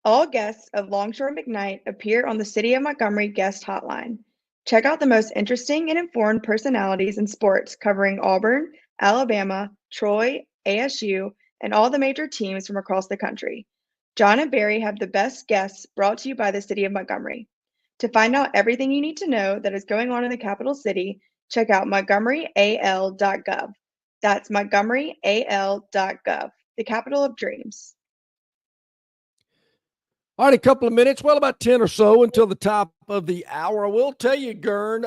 All guests of Longshore McKnight appear on the City of Montgomery guest hotline. Check out the most interesting and informed personalities in sports covering Auburn, Alabama, Troy, ASU, and all the major teams from across the country. John and Barry have the best guests brought to you by the City of Montgomery. To find out everything you need to know that is going on in the capital city, check out montgomeryal.gov. That's montgomeryal.gov, the capital of dreams. All right, a couple of minutes, well, about 10 or so until the top of the hour. I will tell you, Gurn,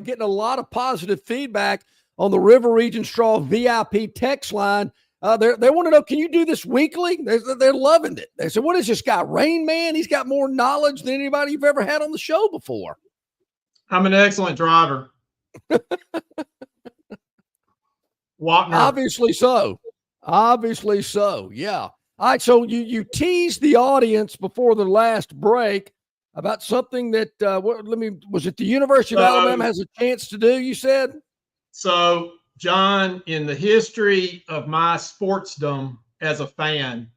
getting a lot of positive feedback on the River Region Straw VIP text line. They want to know, can you do this weekly? They're loving it. They said, what is this guy, Rain Man? He's got more knowledge than anybody you've ever had on the show before. I'm an excellent driver. Wapner. Obviously so. Obviously so, yeah. All right, so you teased the audience before the last break about something that, was it the University of Alabama has a chance to do, you said? So, John, in the history of my sportsdom as a fan,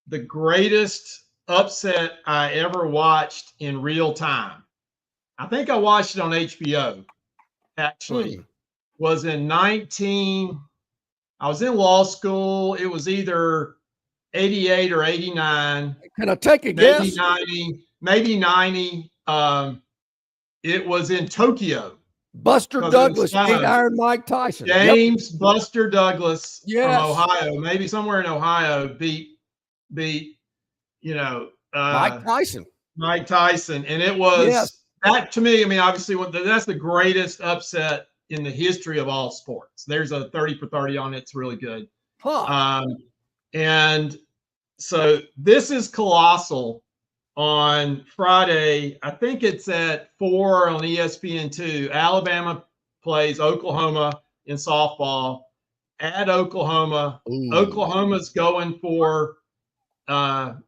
the greatest upset I ever watched in real time, I think I watched it on HBO, actually, was in I was in law school. It was either 88 or 89. Can I take a guess? 90. It was in Tokyo. Buster Douglas, Iron Mike Tyson. James Buster Douglas yes. from Ohio, maybe somewhere in Ohio, beat Mike Tyson. Mike Tyson. And it was that to me, I mean, obviously that's the greatest upset in the history of all sports. There's a 30 for 30 on it. It's really good. And so this is colossal on Friday. I think it's at 4 on ESPN2. Alabama plays Oklahoma in softball at Oklahoma. Ooh. Oklahoma's going for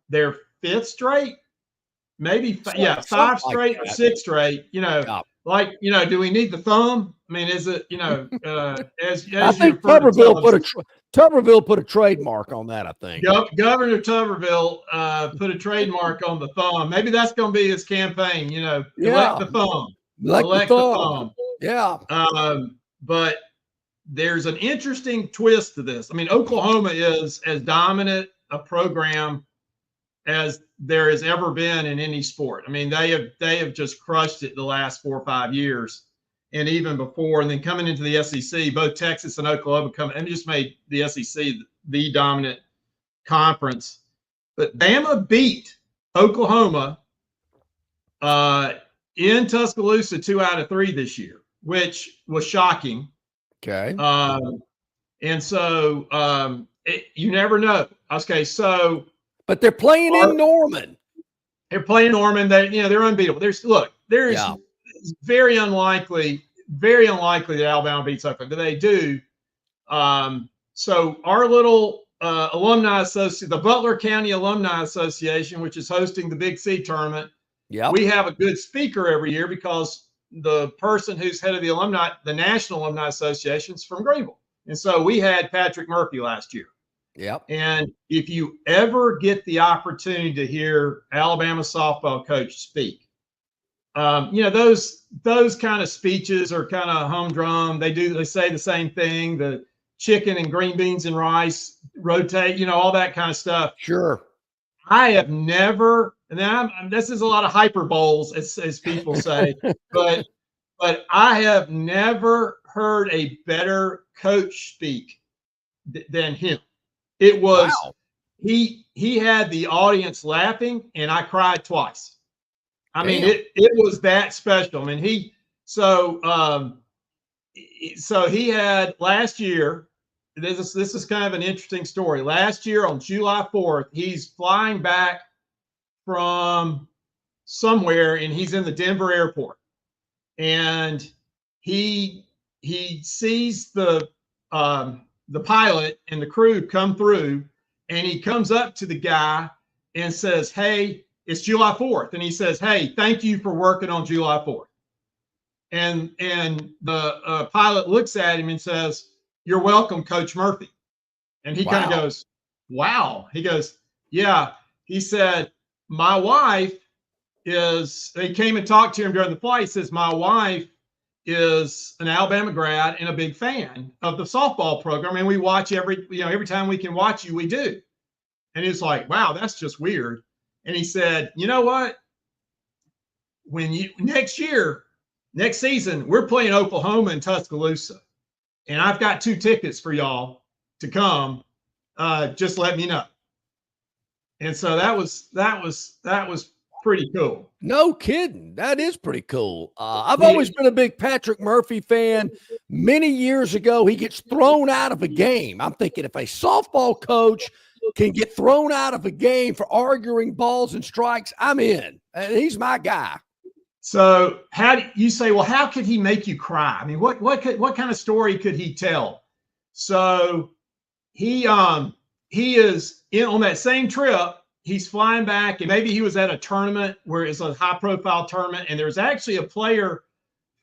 their fifth straight, maybe five straight or six straight. Do we need the thumb? I mean, is it, as I think Tuberville put a trademark on that, I think. Governor Tuberville put a trademark on the thumb. Maybe that's going to be his campaign, elect the thumb. Elect the thumb. Yeah. But there's an interesting twist to this. I mean, Oklahoma is as dominant a program as there has ever been in any sport. I mean, they have just crushed it the last 4 or 5 years. And even before, and then coming into the SEC, both Texas and Oklahoma just made the SEC the dominant conference. But Bama beat Oklahoma in Tuscaloosa 2 out of 3 this year, which was shocking. Okay. And so you never know. Okay, so but they're playing in Norman. They're playing Norman. They're unbeatable. There's very unlikely that Alabama beats Oklahoma, but they do. So our little alumni association, the Butler County Alumni Association, which is hosting the Big C tournament, we have a good speaker every year because the person who's head of the National Alumni Association is from Greenville. And so we had Patrick Murphy last year. Yep. And if you ever get the opportunity to hear Alabama softball coach speak, those kind of speeches are kind of humdrum. They say the same thing, the chicken and green beans and rice rotate, all that kind of stuff. Sure. I have never, and this is a lot of hyperboles, as people say, but I have never heard a better coach speak than him. It was, he had the audience laughing, and I cried twice. I mean, it was that special. I mean, so he had last year. This is kind of an interesting story. Last year on July 4th, he's flying back from somewhere, and he's in the Denver airport, and he sees the pilot and the crew come through, and he comes up to the guy and says, "Hey, it's July 4th." And he says, "Hey, thank you for working on July 4th." And the pilot looks at him and says, "You're welcome, Coach Murphy." And he kind of goes, "Wow." He goes, "Yeah." He said, "My wife is," they came and talked to him during the flight. He says, "My wife is an Alabama grad and a big fan of the softball program. And we watch every time we can watch you, we do." And he's like, "Wow, that's just weird." And he said, "You know what? Next season, we're playing Oklahoma in Tuscaloosa. And I've got 2 tickets for y'all to come. Just let me know." And so that was pretty cool. No kidding. That is pretty cool. I've always been a big Patrick Murphy fan. Many years ago, he gets thrown out of a game. I'm thinking, if a softball coach can get thrown out of a game for arguing balls and strikes, I'm in. He's my guy. So how do you say, well, how could he make you cry? I mean, what kind of story could he tell? So he is on that same trip. He's flying back, and maybe he was at a tournament where it's a high-profile tournament, and there's actually a player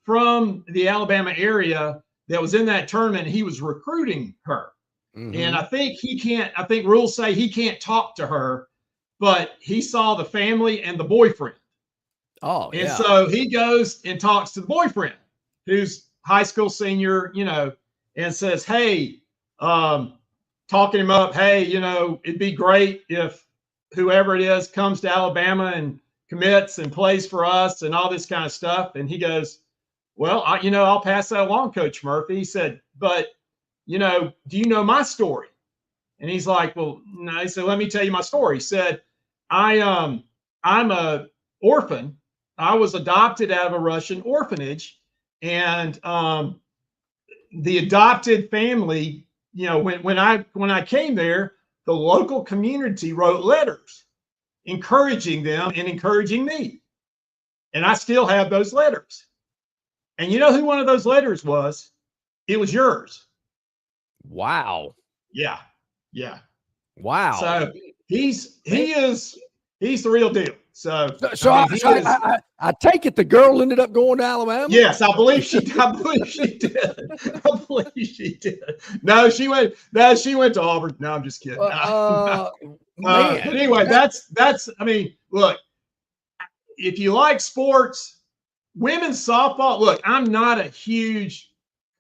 from the Alabama area that was in that tournament. He was recruiting her, and I think rules say he can't talk to her, but he saw the family and the boyfriend. Oh, and so he goes and talks to the boyfriend, who's high school senior, and says, "Hey," talking him up, "Hey, it'd be great if whoever it is comes to Alabama and commits and plays for us and all this kind of stuff." And he goes, "Well, I'll pass that along, Coach Murphy." He said, "But, do you know my story?" And he's like, "Well, no." He said, "Let me tell you my story." He said, I'm a orphan. I was adopted out of a Russian orphanage, and the adopted family, when I came there, the local community wrote letters encouraging them and encouraging me. And I still have those letters. And you know who one of those letters was? It was yours." Wow. Yeah. Wow. So he's the real deal. So I take it the girl ended up going to Alabama? Yes, I believe she did. I believe she did. No, she went to Auburn. No, I'm just kidding. But anyway, that's I mean, look, if you like sports, women's softball, look, I'm not a huge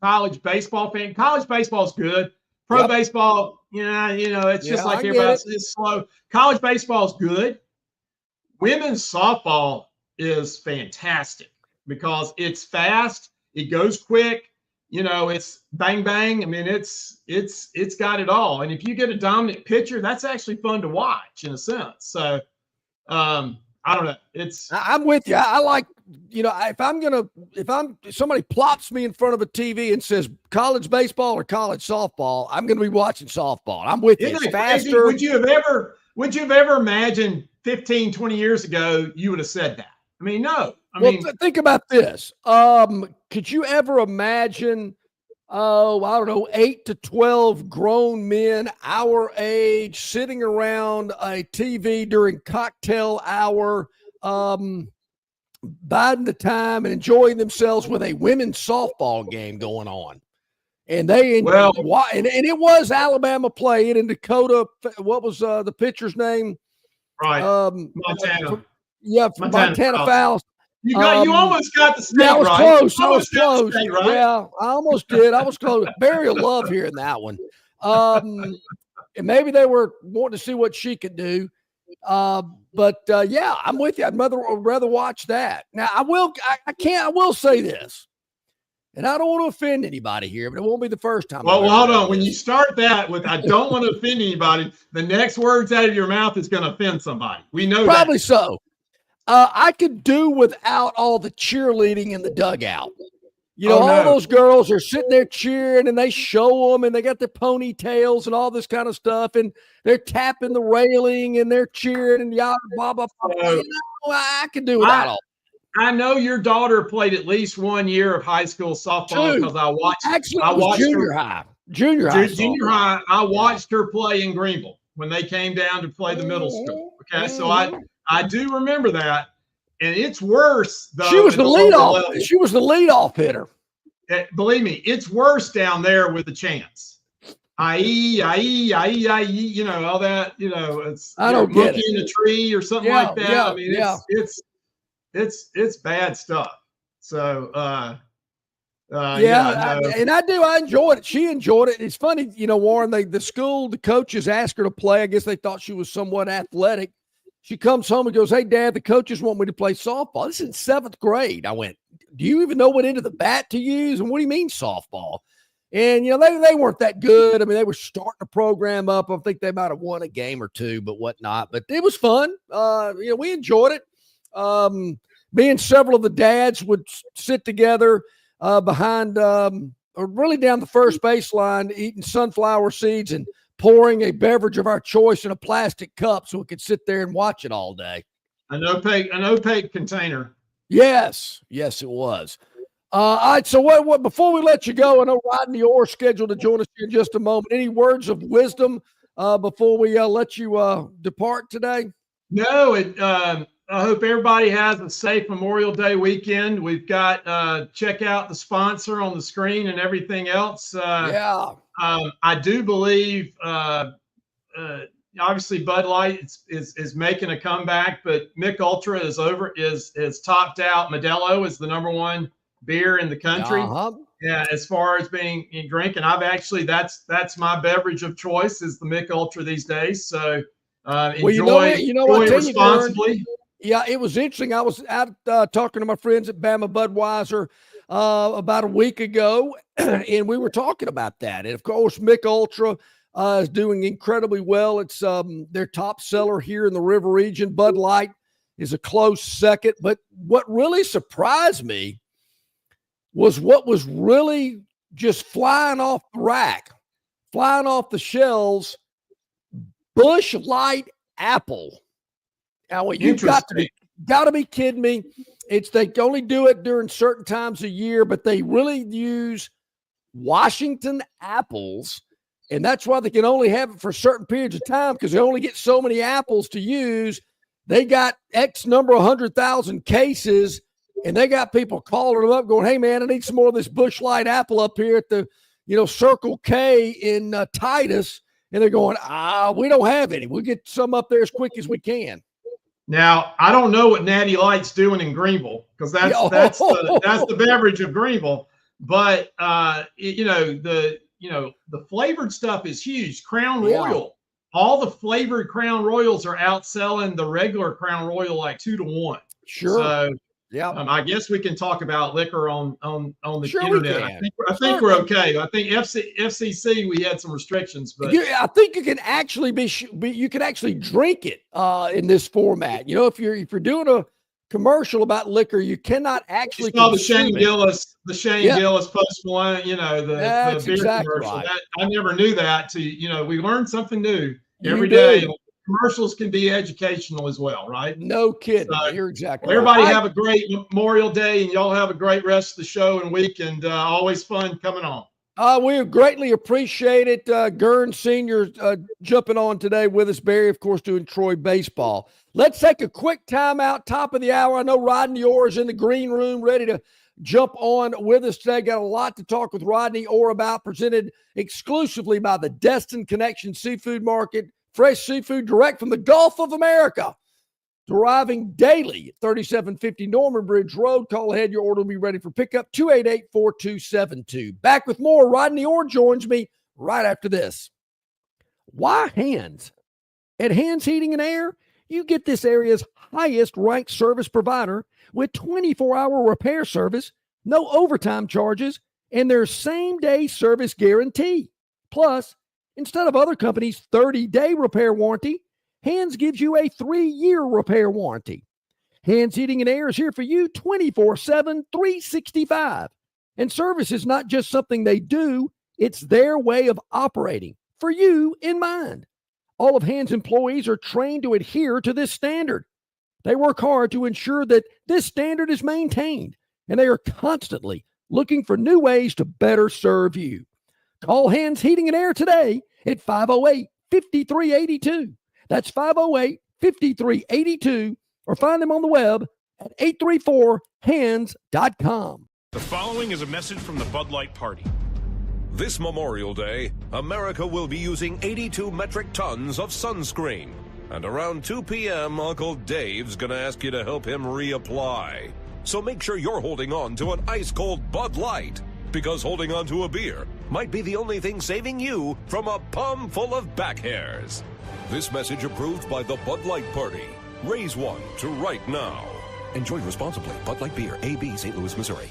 college baseball fan. College baseball is good. Pro baseball, it's just like everybody else. It's slow. College baseball is good. Women's softball is fantastic because it's fast, it goes quick, it's bang bang. I mean, it's got it all. And if you get a dominant pitcher, that's actually fun to watch in a sense. So I don't know. I'm with you. I like, if somebody plops me in front of a TV and says college baseball or college softball, I'm going to be watching softball. I'm with you. It's faster. Would you have ever imagined 15, 20 years ago, you would have said that? I mean, no. Think about this. Could you ever imagine, I don't know, 8 to 12 grown men our age sitting around a TV during cocktail hour, biding the time and enjoying themselves with a women's softball game going on? And and it was Alabama playing in Dakota. What was the pitcher's name? Right. Montana. From Montana Fouls. You almost got the state right. I was close. I was close. State, right? Yeah, I almost did. I was close. Barry will love hearing that one. And maybe they were wanting to see what she could do. But I'm with you. I'd rather watch that. Now I will say this. And I don't want to offend anybody here, but it won't be the first time. Well, hold on. When you start that with "I don't want to offend anybody," the next words out of your mouth is going to offend somebody. We know probably that. So. I could do without all the cheerleading in the dugout. All those girls are sitting there cheering, and they show them, and they got their ponytails and all this kind of stuff, and they're tapping the railing, and they're cheering, and blah, blah, blah. I could do without all. I know your daughter played at least 1 year of high school softball because I watched junior high. Junior high. I watched her play in Greenville when they came down to play the middle school. Okay, so I do remember that, it's worse though. She was at the lower leadoff. level. She was the leadoff hitter. Believe me, it's worse down there with the chants. IE, you know, all that, you know, it's I don't monkey get it. in a tree or something Yeah, like that. yeah, I mean, it's bad stuff. So Yeah, no. and I do. I enjoyed it. She enjoyed it. It's funny, you know, Warren, the school, the coaches asked her to play. I guess they thought she was somewhat athletic. She comes home and goes, "Hey, Dad, the coaches want me to play softball." This is in 7th grade. I went, "Do you even know what end of the bat to use? And what do you mean softball?" And, you know, they weren't that good. I mean, they were starting the program up. I think they might have won a game or two, but whatnot. But it was fun. You know, we enjoyed it. Me and several of the dads would sit together behind or really down the first baseline, eating sunflower seeds and pouring a beverage of our choice in a plastic cup so we could sit there and watch it all day. An opaque container. Yes, it was. All right, so what before we let you go, I know Rodney Orr scheduled to join us here in just a moment. Any words of wisdom before we let you depart today? No, I hope everybody has a safe Memorial Day weekend. We've got check out the sponsor on the screen and everything else. I do believe obviously Bud Light is making a comeback, but Mick Ultra is topped out. Modelo is the #1 beer in the country. Yeah, as far as being in drinking, I've actually that's my beverage of choice is the Mick Ultra these days. So enjoy it responsibly. Yeah, it was interesting. I was out talking to my friends at Bama Budweiser about a week ago, and we were talking about that. And of course, Mick Ultra is doing incredibly well. It's their top seller here in the River region. Bud Light is a close second. But what really surprised me was what was really just flying off the rack, flying off the shelves, Busch Light Apple. Now, you've got to be kidding me. They only do it during certain times of year, but they really use Washington apples, and that's why they can only have it for certain periods of time because they only get so many apples to use. They got X number of 100,000 cases, and they got people calling them up going, "Hey, man, I need some more of this Busch Light apple up here at the, Circle K in Titus." And they're going, "We don't have any. We'll get some up there as quick as we can." Now, I don't know what Natty Light's doing in Greenville because that's the beverage of Greenville. But the flavored stuff is huge. Crown Royal, all the flavored Crown Royals are outselling the regular Crown Royal like 2 to 1. Sure. So yeah, I guess we can talk about liquor on the sure internet. I think we're okay. I think FCC we had some restrictions, but I think you can actually you can actually drink it in this format. If you're doing a commercial about liquor, you cannot actually. It's called the Shane Gillis Post Malone. The beer exactly commercial. Right. I never knew that. We learn something new every day. Commercials can be educational as well, right? No kidding. So, you're exactly right. Everybody have a great Memorial Day, and y'all have a great rest of the show and week, and always fun coming on. We greatly appreciate it. Gurn Sr. Jumping on today with us. Barry, of course, doing Troy baseball. Let's take a quick timeout, top of the hour. I know Rodney Orr is in the green room ready to jump on with us today. Got a lot to talk with Rodney Orr about, presented exclusively by the Destin Connection Seafood Market. Fresh seafood direct from the Gulf of America. Arriving daily at 3750 Norman Bridge Road. Call ahead. Your order will be ready for pickup. 288-4272. Back with more. Rodney Orr joins me right after this. Why Hands? At Hands Heating and Air, you get this area's highest ranked service provider with 24-hour repair service, no overtime charges, and their same-day service guarantee. Plus, instead of other companies' 30-day repair warranty, Hands gives you a 3-year repair warranty. Hands Heating and Air is here for you 24/7, 365. And service is not just something they do, it's their way of operating, for you in mind. All of Hands employees are trained to adhere to this standard. They work hard to ensure that this standard is maintained, and they are constantly looking for new ways to better serve you. Call Hands Heating and Air today at 508-5382. That's 508-5382, or find them on the web at 834hands.com. The following is a message from the Bud Light Party. This Memorial Day, America will be using 82 metric tons of sunscreen. And around 2 p.m., Uncle Dave's gonna ask you to help him reapply. So make sure you're holding on to an ice-cold Bud Light, because holding on to a beer might be the only thing saving you from a palm full of back hairs. This message approved by the Bud Light Party. Raise one to right now. Enjoy responsibly. Bud Light Beer, AB, St. Louis, Missouri.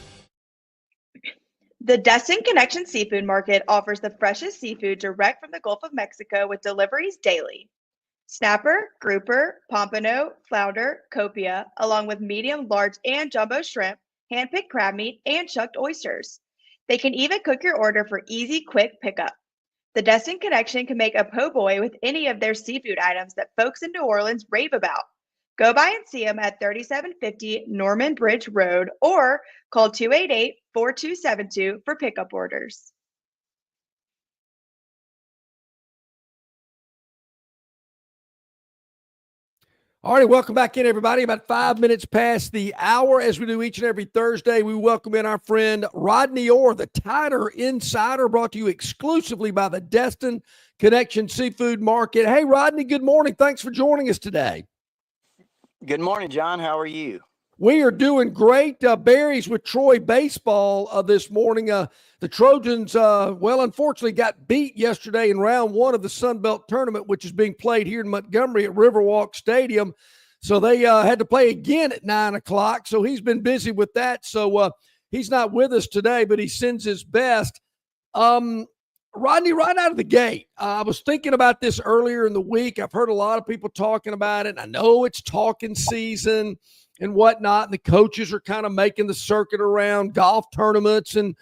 The Destin Connection Seafood Market offers the freshest seafood direct from the Gulf of Mexico with deliveries daily. Snapper, grouper, pompano, flounder, copia, along with medium, large, and jumbo shrimp, hand-picked crab meat, and chucked oysters. They can even cook your order for easy, quick pickup. The Destin Connection can make a po' boy with any of their seafood items that folks in New Orleans rave about. Go by and see them at 3750 Norman Bridge Road or call 288-4272 for pickup orders. All right, welcome back in, everybody. About 5 minutes past the hour, as we do each and every Thursday, we welcome in our friend Rodney Orr, the Tider Insider, brought to you exclusively by the Destin Connection Seafood Market. Hey, Rodney, good morning. Thanks for joining us today. Good morning, John. How are you? We are doing great. Berries with Troy baseball this morning. The Trojans, unfortunately got beat yesterday in round one of the Sun Belt tournament, which is being played here in Montgomery at Riverwalk Stadium. So they had to play again at 9 o'clock. So he's been busy with that. So he's not with us today, but he sends his best. Rodney, right out of the gate, I was thinking about this earlier in the week. I've heard a lot of people talking about it. I know it's talking season and whatnot, and the coaches are kind of making the circuit around golf tournaments and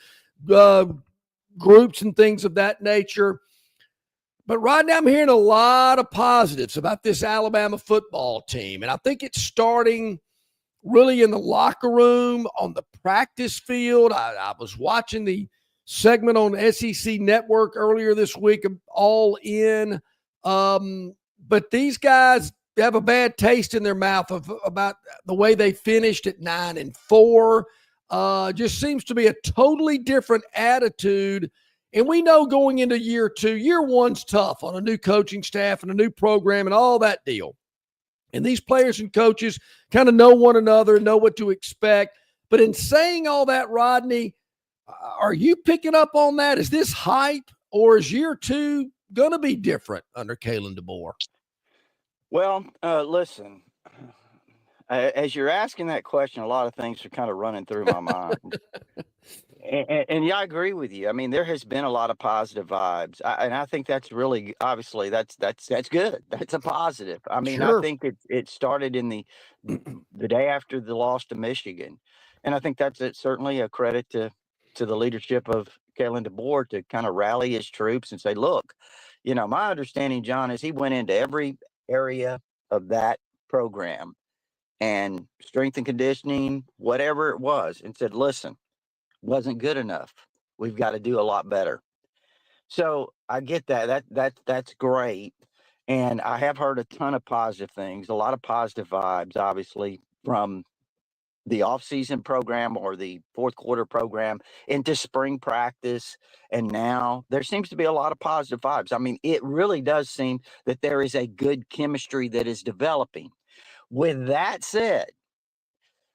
groups and things of that nature. But right now I'm hearing a lot of positives about this Alabama football team, and I think it's starting really in the locker room, on the practice field. I was watching the segment on SEC Network earlier this week, All In. But these guys have a bad taste in their mouth about the way they finished at 9-4. Just seems to be a totally different attitude. And we know going into year two, year one's tough on a new coaching staff and a new program and all that deal. And these players and coaches kind of know one another, know what to expect. But in saying all that, Rodney, are you picking up on that? Is this hype, or is year two going to be different under Kalen DeBoer? Well, listen, as you're asking that question, a lot of things are kind of running through my mind. And yeah, I agree with you. I mean, there has been a lot of positive vibes. And I think that's really, obviously, that's good. That's a positive. I mean, Sure. I think it started in the day after the loss to Michigan. And I think that's certainly a credit to the leadership of Kalen DeBoer to kind of rally his troops and say, look, my understanding, John, is he went into every area of that program and strength and conditioning, whatever it was, and said, listen, wasn't good enough. We've got to do a lot better. So I get that. That's great. And I have heard a ton of positive things, a lot of positive vibes, obviously, from the off-season program or the fourth quarter program into spring practice. And now there seems to be a lot of positive vibes. I mean, it really does seem that there is a good chemistry that is developing. With that said,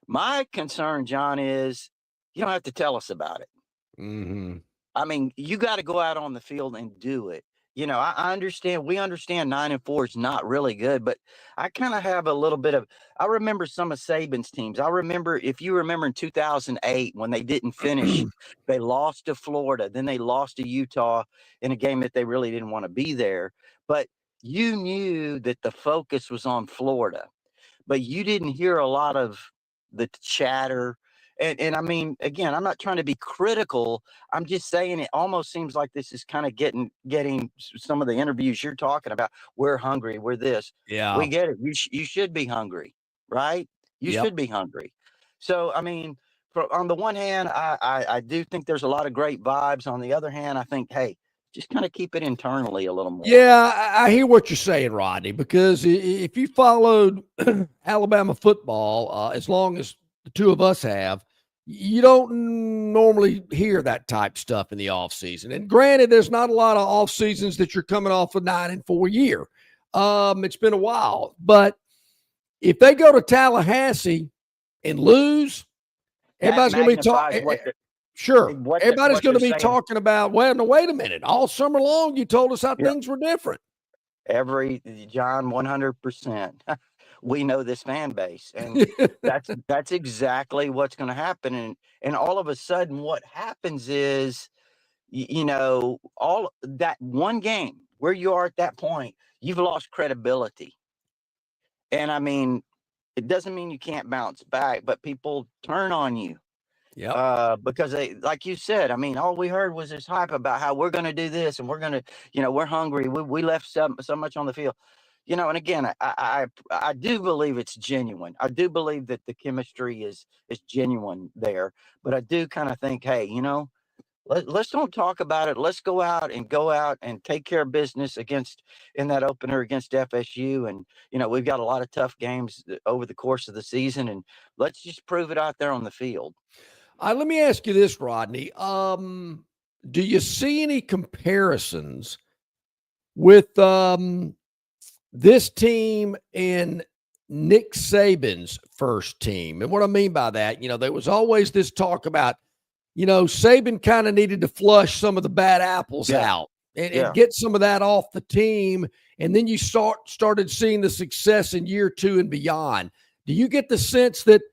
my concern, John, is you don't have to tell us about it. Mm-hmm. I mean, you got to go out on the field and do it. I understand. We understand 9-4 is not really good, but I kind of have a little bit of. I remember some of Saban's teams. I remember, if you remember, in 2008 when they didn't finish, they lost to Florida, then they lost to Utah in a game that they really didn't want to be there. But you knew that the focus was on Florida, but you didn't hear a lot of the chatter. And I mean, again, I'm not trying to be critical. I'm just saying it almost seems like this is kind of getting some of the interviews you're talking about. We're hungry. We're this. Yeah. We get it. You should be hungry, right? You Yep. should be hungry. So, I mean, on the one hand, I do think there's a lot of great vibes. On the other hand, I think, hey, just kind of keep it internally a little more. Yeah, I hear what you're saying, Rodney, because if you followed Alabama football as long as the two of us have, you don't normally hear that type stuff in the offseason. And granted, there's not a lot of off seasons that you're coming off a 9-4 year. It's been a while. But if they go to Tallahassee and lose, everybody's going to be talking. Sure. Everybody's going to be talking about, well, no, wait a minute. All summer long, you told us how things were different. John, 100%. We know this fan base, and that's exactly what's going to happen. And all of a sudden, what happens is, all that one game where you are at that point, you've lost credibility. And I mean, it doesn't mean you can't bounce back, but people turn on you. Yeah. Because they, like you said, I mean, all we heard was this hype about how we're going to do this and we're going to, we're hungry. We left so much on the field, and again, I do believe it's genuine. I do believe that the chemistry is genuine there, but I do kind of think, hey, let's don't talk about it. Let's go out and take care of business in that opener against FSU. And, we've got a lot of tough games over the course of the season, and let's just prove it out there on the field. Let me ask you this, Rodney. Do you see any comparisons with this team and Nick Saban's first team? And what I mean by that, there was always this talk about, Saban kind of needed to flush some of the bad apples out and get some of that off the team. And then you started seeing the success in year 2 and beyond. Do you get the sense that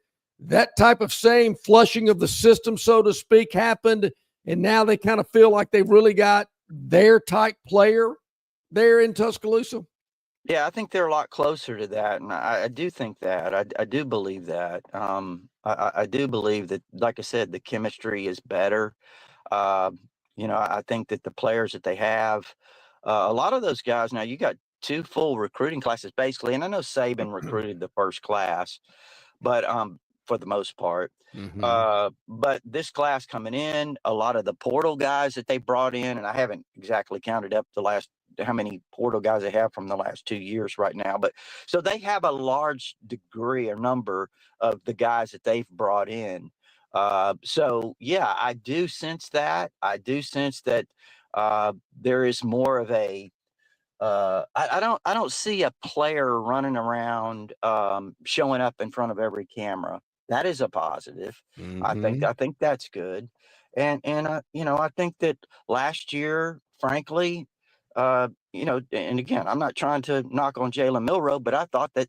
type of same flushing of the system, so to speak, happened, and now they kind of feel like they've really got their type player there in Tuscaloosa? Yeah, I think they're a lot closer to that, and I do think that. I do believe that. I do believe that, like I said, the chemistry is better. I think that the players that they have, a lot of those guys, now you got 2 full recruiting classes, basically, and I know Saban recruited the first class, but for the most part. But this class coming in, a lot of the portal guys that they brought in, and I haven't exactly counted up how many portal guys they have from the last 2 years right now. But so they have a large degree or number of the guys that they've brought in. So yeah, I do sense that. I do sense that there is more of a I don't see a player running around showing up in front of every camera. That is a positive. I think that's good. And I think that last year, frankly, and again, I'm not trying to knock on Jalen Milroe, but I thought that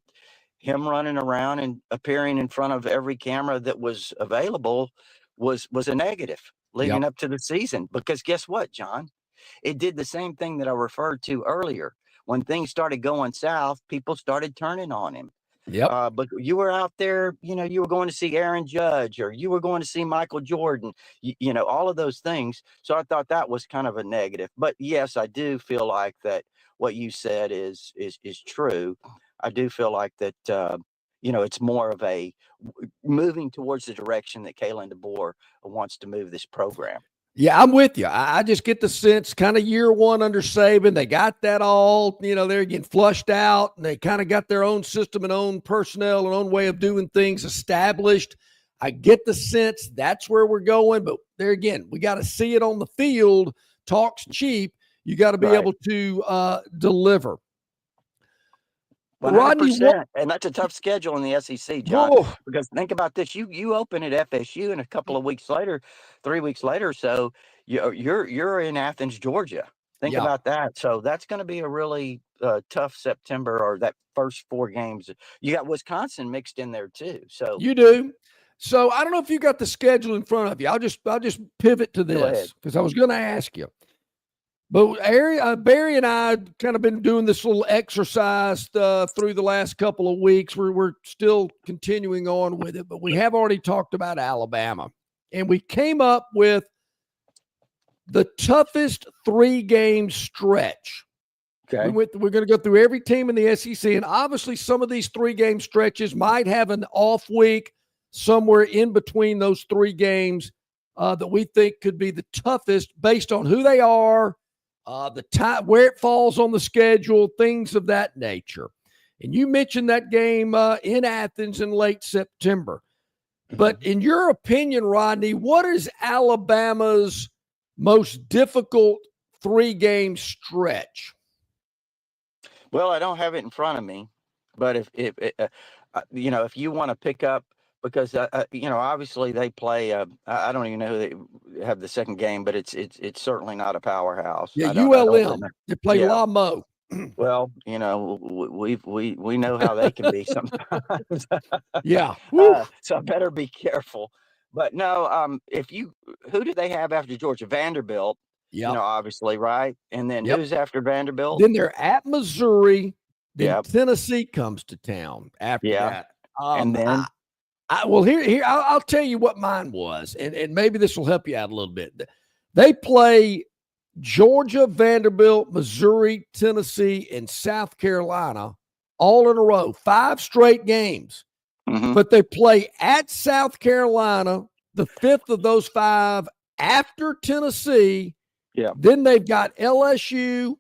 him running around and appearing in front of every camera that was available was a negative leading up to the season. Because guess what, John? It did the same thing that I referred to earlier. When things started going south, people started turning on him. But you were out there, you were going to see Aaron Judge, or you were going to see Michael Jordan, all of those things. So I thought that was kind of a negative. But yes, I do feel like that what you said is true. I do feel like that, it's more of a moving towards the direction that Kalen DeBoer wants to move this program. Yeah, I'm with you. I just get the sense kind of year 1 under Saban, they got that all, they're getting flushed out, and they kind of got their own system and own personnel and own way of doing things established. I get the sense that's where we're going, but there again, we got to see it on the field. Talk's cheap. You got to be able to deliver. 100%. Rodney, and that's a tough schedule in the SEC, John. Whoa. Because think about this: you open at FSU, and a couple of weeks later, 3 weeks later, so you're in Athens, Georgia. Think about that. So that's going to be a really tough September, or that first 4 games. You got Wisconsin mixed in there too. So you do. So I don't know if you got the schedule in front of you. I'll just pivot to this because I was going to ask you. But Barry and I kind of been doing this little exercise through the last couple of weeks. We're still continuing on with it, but we have already talked about Alabama. And we came up with the toughest 3-game stretch. Okay. We're going to go through every team in the SEC, and obviously some of these 3-game stretches might have an off week somewhere in between those 3 games that we think could be the toughest based on who they are, the time, where it falls on the schedule, things of that nature. And you mentioned that game in Athens in late September. But in your opinion, Rodney, what is Alabama's most difficult 3-game stretch? Well, I don't have it in front of me, but if if you want to pick up, because obviously they play. I don't even know who they have the second game, but it's certainly not a powerhouse. Yeah, I don't ULM. remember. They play Yeah. La Mo. Well, we know how they can be sometimes. Yeah. So I better be careful. But no, who do they have after Georgia? Vanderbilt. Yeah. Obviously, right? And then Yep. who's after Vanderbilt? Then they're at Missouri. Then Yep. Tennessee comes to town after that. And then here I'll tell you what mine was, and maybe this will help you out a little bit. They play Georgia, Vanderbilt, Missouri, Tennessee, and South Carolina all in a row, 5 straight games. Mhm. But they play at South Carolina, the 5th of those 5 after Tennessee. Yeah. Then they've got LSU,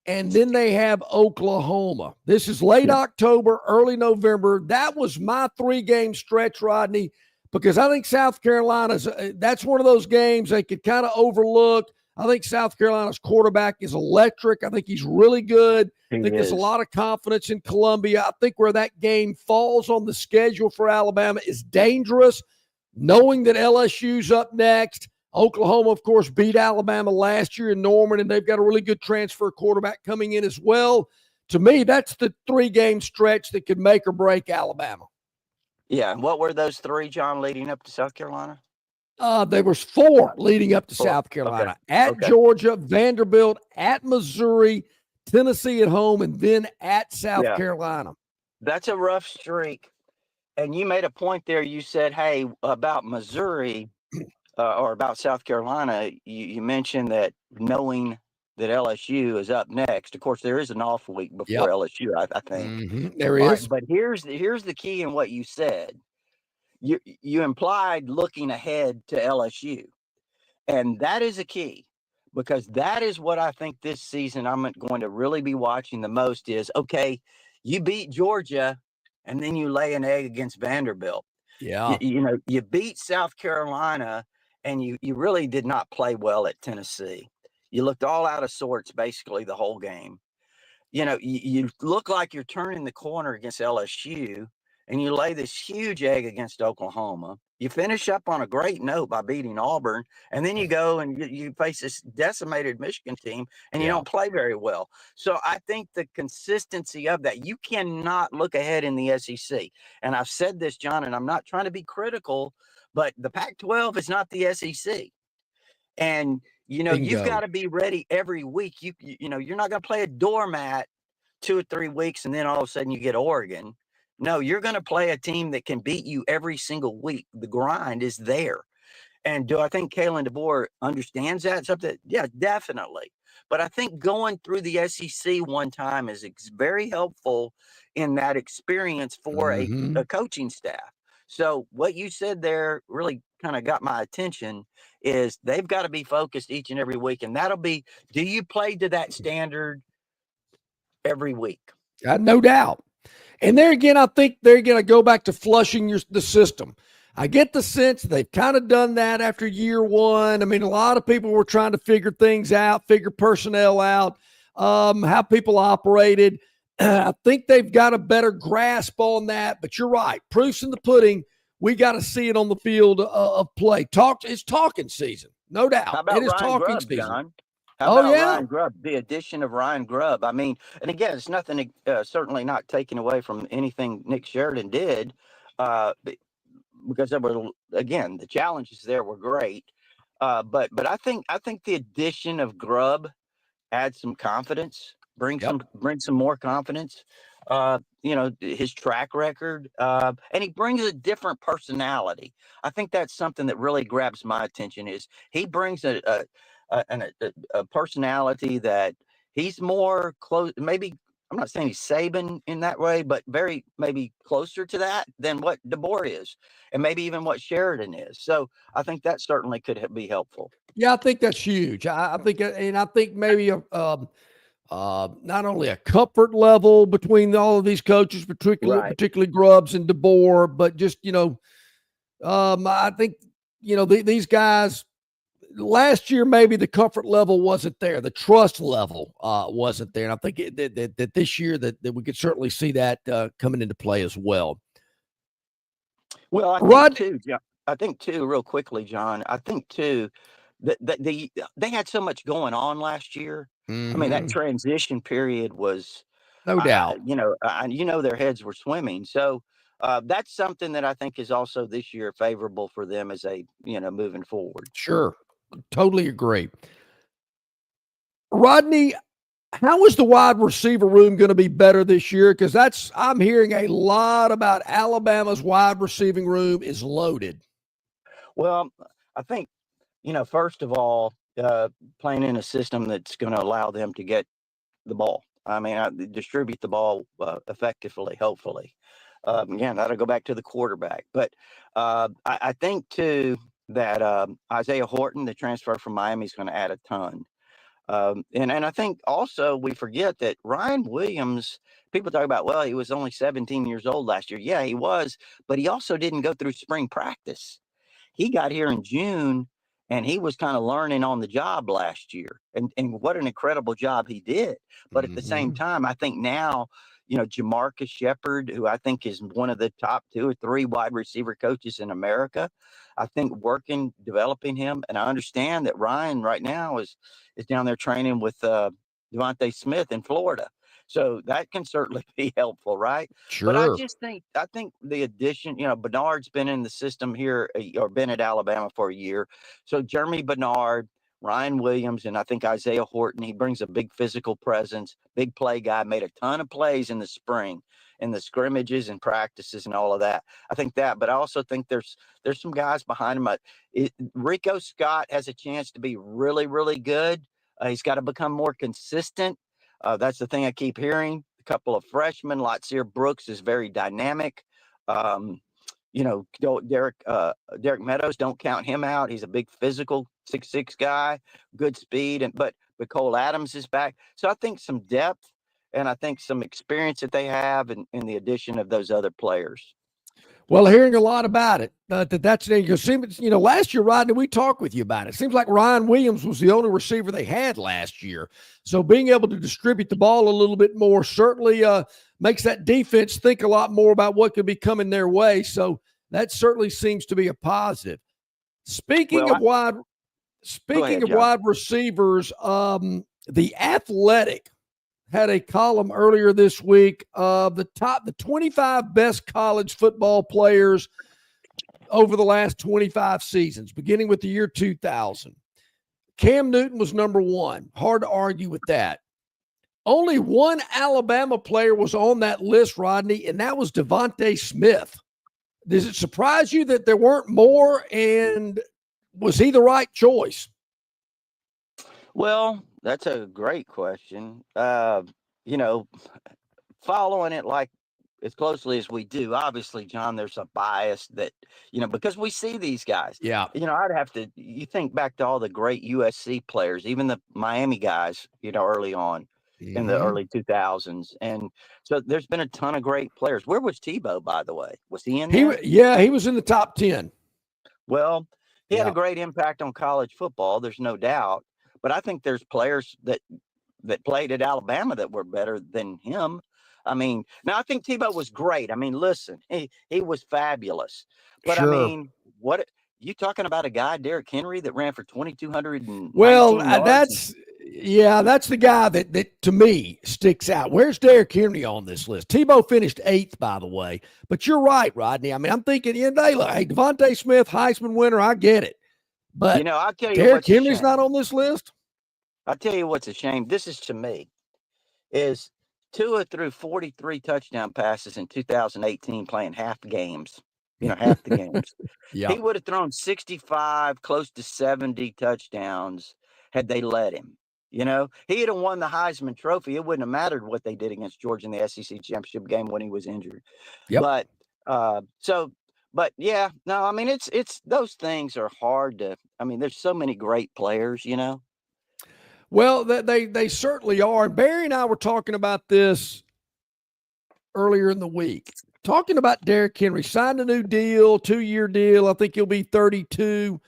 and then they have Oklahoma. This is late October, early November. That was my 3-game stretch, Rodney, because I think South Carolina's that's one of those games they could kind of overlook. I think South Carolina's quarterback is electric. I think he's really good. I think there's a lot of confidence in Columbia. I think where that game falls on the schedule for Alabama is dangerous, knowing that LSU's up next. Oklahoma, of course, beat Alabama last year in Norman, and they've got a really good transfer quarterback coming in as well. To me, that's the 3-game stretch that could make or break Alabama. Yeah. What were those 3, John, leading up to South Carolina? There was 4 leading up to South Carolina. Okay. At Georgia, Vanderbilt, at Missouri, Tennessee at home, and then at South Carolina. That's a rough streak. And you made a point there. You said, hey, about Missouri or about South Carolina, you mentioned that knowing that LSU is up next. Of course, there is an off week before LSU, I think. Mm-hmm. There is. Right, but here's the key in what you said. You implied looking ahead to LSU, and that is a key, because that is what I think this season I'm going to really be watching the most is, okay, you beat Georgia and then you lay an egg against Vanderbilt. Yeah. You beat South Carolina and you really did not play well at Tennessee. You looked all out of sorts basically the whole game. You look like you're turning the corner against LSU, and you lay this huge egg against Oklahoma. You finish up on a great note by beating Auburn, and then you go and you face this decimated Michigan team, and you don't play very well. So I think the consistency of that, you cannot look ahead in the SEC. And I've said this, John, and I'm not trying to be critical, but the Pac-12 is not the SEC. And you've got to be ready every week. You're not going to play a doormat 2 or 3 weeks and then all of a sudden you get Oregon. No, you're going to play a team that can beat you every single week. The grind is there. And do I think Kalen DeBoer understands that? Something? Yeah, definitely. But I think going through the SEC one time is very helpful in that experience for a coaching staff. So what you said there really kind of got my attention is they've got to be focused each and every week. And that'll be, do you play to that standard every week? No doubt. And there again, I think they're going to go back to flushing the system. I get the sense they've kind of done that after year 1. I mean, a lot of people were trying to figure things out, figure personnel out, how people operated. I think they've got a better grasp on that. But you're right. Proof's in the pudding. We got to see it on the field of play. It's talking season, no doubt. How about it is Ryan talking Grubb, season. John? How about Ryan Grubb? The addition of Ryan Grubb. I mean, and again, it's nothing. Certainly not taken away from anything Nick Sheridan did, because there were, again, the challenges there were great. But I think the addition of Grubb adds some confidence, brings some more confidence. His track record, and he brings a different personality. I think that's something that really grabs my attention. Is he brings a personality that he's more close, maybe I'm not saying he's Saban in that way, but very maybe closer to that than what DeBoer is, and maybe even what Sheridan is. So I think that certainly could be helpful. Yeah, I think that's huge. I think, and I think maybe not only a comfort level between all of these coaches, particularly Grubbs and DeBoer, but just I think these guys. Last year, maybe the comfort level wasn't there. The trust level wasn't there. And I think that this year that we could certainly see that coming into play as well. Well, I think too, real quickly, John, I think too that they had so much going on last year. I mean, that transition period was no doubt. Their heads were swimming. So that's something that I think is also this year favorable for them as they, moving forward. Sure. Totally agree. Rodney, how is the wide receiver room going to be better this year? Because I'm hearing a lot about Alabama's wide receiving room is loaded. Well, I think, first of all, playing in a system that's going to allow them to get the ball. I mean, distribute the ball effectively, hopefully. Again, that'll go back to the quarterback. But I think, too, that Isaiah Horton, the transfer from Miami, is going to add a ton. And I think also we forget that Ryan Williams, people talk about, well, he was only 17 years old last year. Yeah, he was, but he also didn't go through spring practice. He got here in June, and he was kind of learning on the job last year. And what an incredible job he did. But at the same time, I think now, Jamarcus Shepard, who I think is one of the top 2 or 3 wide receiver coaches in America, I think developing him. And I understand that Ryan right now is down there training with Devontae Smith in Florida. So that can certainly be helpful, right? Sure. But I think the addition, Bernard's been in the system here or been at Alabama for a year. So Jeremy Bernard, Ryan Williams, and I think Isaiah Horton, he brings a big physical presence, big play guy, made a ton of plays in the spring, in the scrimmages and practices and all of that. I think that, but I also think there's some guys behind him. Rico Scott has a chance to be really, really good. He's got to become more consistent. That's the thing I keep hearing. A couple of freshmen, Latsier Brooks is very dynamic. Derek Meadows, don't count him out. He's a big physical 6'6" guy, good speed, but Cole Adams is back. So I think some depth and I think some experience that they have in the addition of those other players. Well, hearing a lot about it. That's last year, Rodney, we talked with you about it. It seems like Ryan Williams was the only receiver they had last year. So being able to distribute the ball a little bit more certainly makes that defense think a lot more about what could be coming their way. So that certainly seems to be a positive. Speaking of wide receivers, The Athletic had a column earlier this week of the 25 best college football players over the last 25 seasons, beginning with the year 2000. Cam Newton was number 1. Hard to argue with that. Only one Alabama player was on that list, Rodney, and that was Devontae Smith. Does it surprise you that there weren't more, and was he the right choice? Well, that's a great question. Following it like as closely as we do, obviously, John, there's a bias that, because we see these guys. Yeah. You think back to all the great USC players, even the Miami guys, early on in the early 2000s. And so there's been a ton of great players. Where was Tebow, by the way? Was he in there? He was in the top 10. Well, he had a great impact on college football. There's no doubt. But I think there's players that played at Alabama that were better than him. I mean, now I think Tebow was great. I mean, listen, he was fabulous. But sure. I mean, what you talking about a guy, Derrick Henry, that ran for 2,200? Well, that's the guy that to me sticks out. Where's Derrick Henry on this list? Tebow finished 8th, by the way. But you're right, Rodney. I mean, I'm thinking, Devontae Smith, Heisman winner, I get it. But I'll tell you, Derrick Henry's not on this list. I'll tell you what's a shame. This is, to me, is Tua threw 43 touchdown passes in 2018 playing half games. Half the games. Yeah. He would have thrown 65, close to 70 touchdowns had they let him. You know, he had won the Heisman Trophy. It wouldn't have mattered what they did against Georgia in the SEC championship game when he was injured. Yep. But yeah, no, I mean, it's those things are hard to. I mean, there's so many great players, you know. Well, they certainly are. Barry and I were talking about this earlier in the week, talking about Derrick Henry signed a new deal, 2-year deal. I think he'll be 32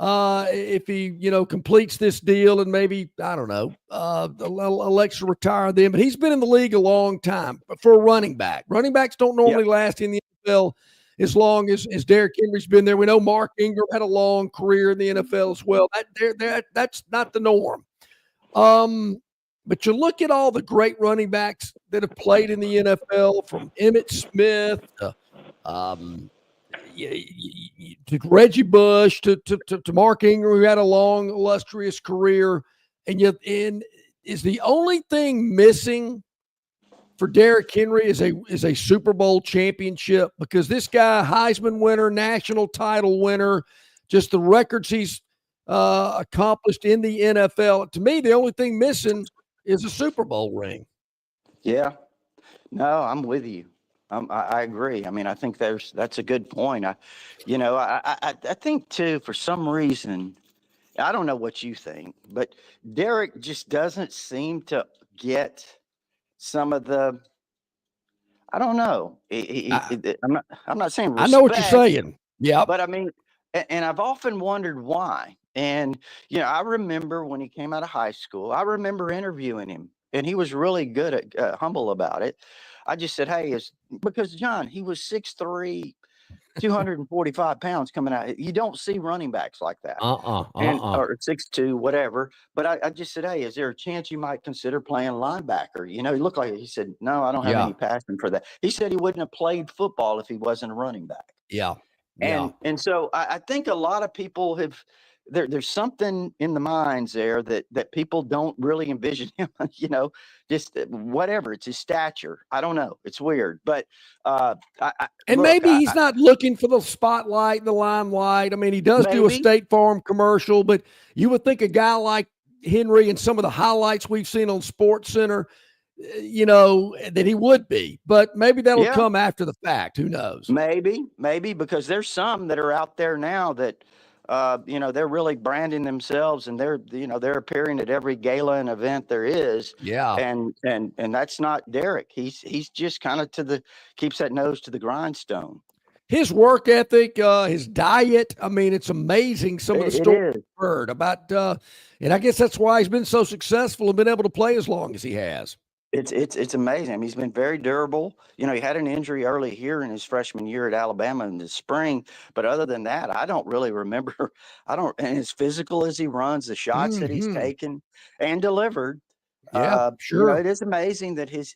if he, completes this deal, and maybe, I don't know, elects to retire then. But he's been in the league a long time for a running back. Running backs don't normally last in the NFL as long as Derrick Henry's been there. We know Mark Ingram had a long career in the NFL as well. That's not the norm. But you look at all the great running backs that have played in the NFL, from Emmitt Smith to Reggie Bush to Mark Ingram, who had a long, illustrious career, and is the only thing missing for Derrick Henry is a Super Bowl championship, because this guy, Heisman winner, national title winner, just the records he's accomplished in the NFL. To me, the only thing missing is a Super Bowl ring. Yeah, no, I'm with you. I agree. I mean, I think that's a good point. I think too, for some reason, I don't know what you think, but Derrick just doesn't seem to get some of the. I don't know. I'm not saying respect, I know what you're saying. Yeah, but I mean, and I've often wondered why. And, I remember when he came out of high school, I remember interviewing him, and he was really good at humble about it. I just said, hey, because John, he was 6'3", 245 pounds coming out. You don't see running backs like that. Or 6'2", whatever. But I just said, hey, is there a chance you might consider playing linebacker? He looked like he said, no, I don't have any passion for that. He said he wouldn't have played football if he wasn't a running back. Yeah. And so I think a lot of people have there's something in the minds there that people don't really envision him, just whatever. It's his stature. I don't know. It's weird. But maybe he's not looking for the spotlight, the limelight. I mean, he does do a State Farm commercial, but you would think a guy like Henry and some of the highlights we've seen on SportsCenter, that he would be, but maybe that'll come after the fact. Who knows? Maybe, because there's some that are out there now that, they're really branding themselves, and they're appearing at every gala and event there is. Yeah. And that's not Derrick. He's just kind of keeps that nose to the grindstone. His work ethic, his diet. I mean, it's amazing. Some of the stories I've heard about, and I guess that's why he's been so successful and been able to play as long as he has. It's amazing. I mean, he's been very durable. He had an injury early here in his freshman year at Alabama in the spring. But other than that, I don't really remember. And as physical as he runs, the shots that he's taken and delivered. Yeah, sure. It is amazing that his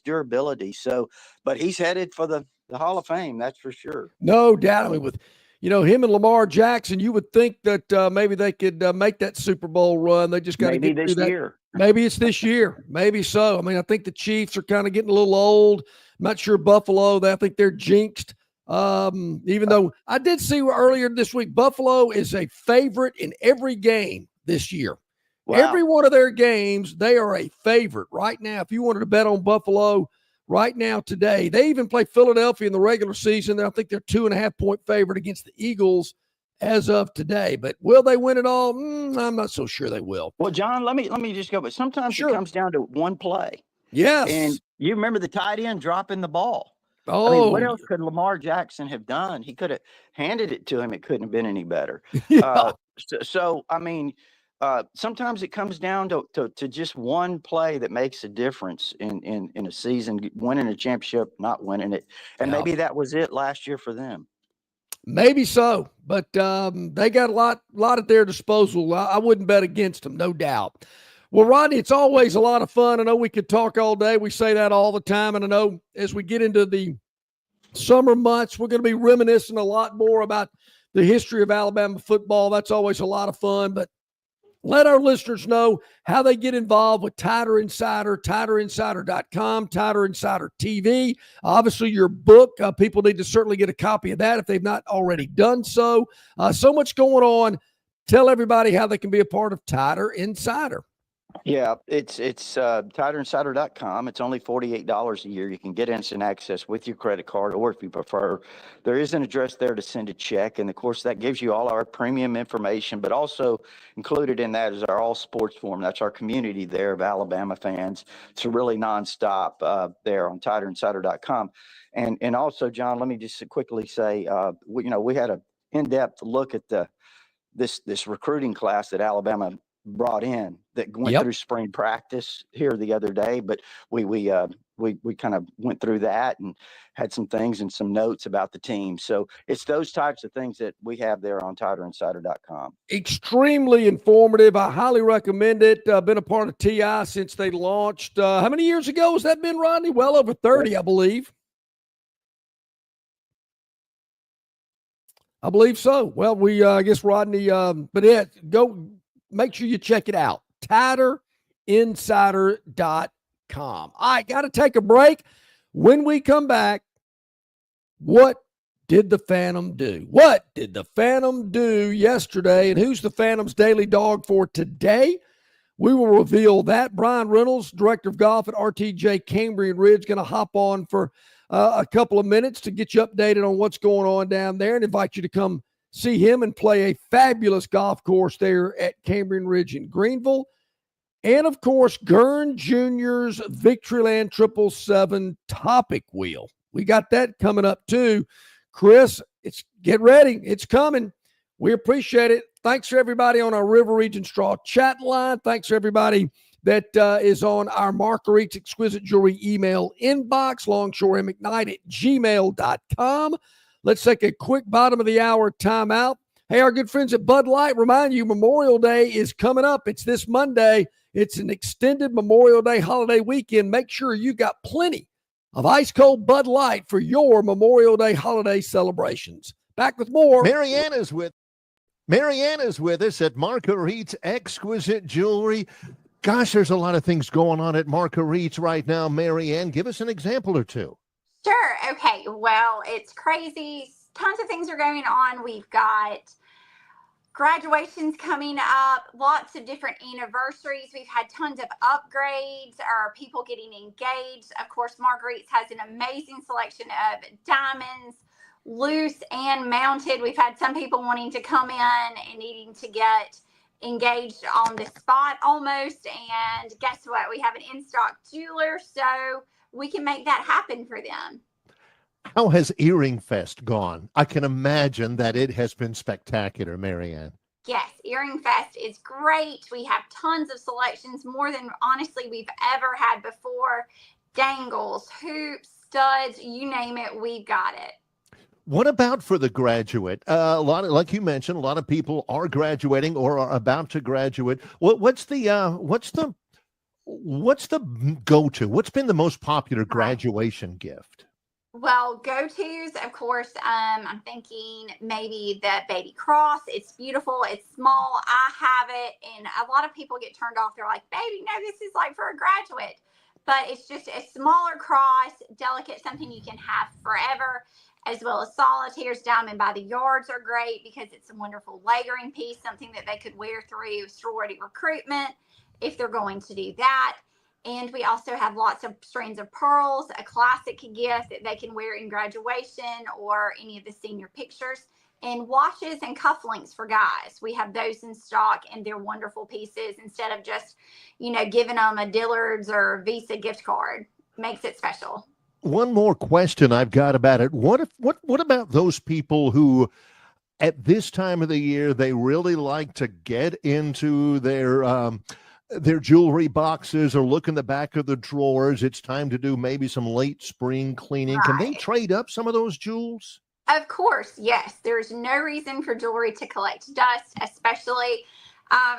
durability. So, but he's headed for the Hall of Fame. That's for sure. No doubt. I mean, with him and Lamar Jackson, you would think that maybe they could make that Super Bowl run. They just got to get through that. Year. Maybe it's this year. Maybe so. I mean, I think the Chiefs are kind of getting a little old. I'm not sure Buffalo. I think they're jinxed. Even though I did see earlier this week, Buffalo is a favorite in every game this year. Wow. Every one of their games, they are a favorite right now. If you wanted to bet on Buffalo right now today, they even play Philadelphia in the regular season. I think they're 2.5-point favorite against the Eagles as of today. But will they win it all? I'm not so sure they will. Well, John, let me just go. But sometimes it comes down to one play. Yes. And you remember the tight end dropping the ball. Oh, I mean, what else could Lamar Jackson have done? He could have handed it to him. It couldn't have been any better. Yeah. So I mean, sometimes it comes down to just one play that makes a difference in a season, winning a championship, not winning it. And maybe that was it last year for them. Maybe so, but they got a lot at their disposal. I wouldn't bet against them, no doubt. Well, Rodney, it's always a lot of fun. I know we could talk all day. We say that all the time, and I know as we get into the summer months, we're going to be reminiscing a lot more about the history of Alabama football. That's always a lot of fun, but let our listeners know how they get involved with Tider Insider, TiderInsider.com, Tider Insider TV. Obviously, your book, people need to certainly get a copy of that if they've not already done so. So much going on. Tell everybody how they can be a part of Tider Insider. Yeah, it's titerinsider.com. It's only $48 a year. You can get instant access with your credit card, or if you prefer, there is an address there to send a check. And of course, that gives you all our premium information, but also included in that is our all sports forum. That's our community there of Alabama fans. It's really nonstop there on titerinsider.com. And also, John, let me just quickly say, we had a in-depth look at this recruiting class that Alabama brought in that went through spring practice here the other day, but we kind of went through that and had some things and some notes about the team. So it's those types of things that we have there on titerinsider.com. Extremely informative. I highly recommend it. Been a part of TI since they launched. How many years ago has that been, Rodney? Well over 30, I believe. I believe so. Well, I guess Rodney, but yeah, go make sure you check it out. Titerinsider.com. All right, got to take a break. When we come back, what did the Phantom do? What did the Phantom do yesterday? And who's the Phantom's daily dog for today? We will reveal that. Brian Reynolds, director of golf at RTJ Cambrian Ridge, going to hop on for a couple of minutes to get you updated on what's going on down there and invite you to come see him and play a fabulous golf course there at Cambrian Ridge in Greenville. And, of course, Gurn Jr.'s Victoryland 777 topic wheel. We got that coming up, too. Chris, get ready. It's coming. We appreciate it. Thanks for everybody on our River Region Straw chat line. Thanks for everybody that is on our Marguerite's Exquisite Jewelry email inbox, Longshore McKnight at gmail.com. Let's take a quick bottom of the hour timeout. Hey, our good friends at Bud Light, remind you Memorial Day is coming up. It's this Monday. It's an extended Memorial Day holiday weekend. Make sure you got plenty of ice cold Bud Light for your Memorial Day holiday celebrations. Back with more. Marianne is with us at Marguerite's Exquisite Jewelry. Gosh, there's a lot of things going on at Marguerite's right now. Marianne, give us an example or two. Sure. Okay. Well, it's crazy. Tons of things are going on. We've got graduations coming up, lots of different anniversaries. We've had tons of upgrades or people getting engaged. Of course, Marguerite's has an amazing selection of diamonds, loose and mounted. We've had some people wanting to come in and needing to get engaged on the spot almost. And guess what? We have an in-stock jeweler, so we can make that happen for them. How has Earring Fest gone? I can imagine that it has been spectacular, Marianne. Yes, Earring Fest is great. We have tons of selections, more than honestly we've ever had before. Dangles, hoops, studs, you name it, we've got it. What about for the graduate? A lot of, like you mentioned, a lot of people are graduating or are about to graduate. What's the go-to? What's been the most popular graduation gift? Well, go-tos, of course, I'm thinking maybe the baby cross. It's beautiful. It's small. I have it. And a lot of people get turned off. They're like, baby, no, this is like for a graduate. But it's just a smaller cross, delicate, something you can have forever, as well as solitaires. Diamond by the yards are great because it's a wonderful layering piece, something that they could wear through sorority recruitment if they're going to do that. And we also have lots of strands of pearls, a classic gift that they can wear in graduation or any of the senior pictures. And watches and cufflinks for guys. We have those in stock, and they're wonderful pieces instead of just, giving them a Dillard's or Visa gift card. Makes it special. One more question I've got about it. What about those people who at this time of the year, they really like to get into their jewelry boxes or look in the back of the drawers? It's time to do maybe some late spring cleaning. Right. Can they trade up some of those jewels? Of course, yes. There's no reason for jewelry to collect dust, especially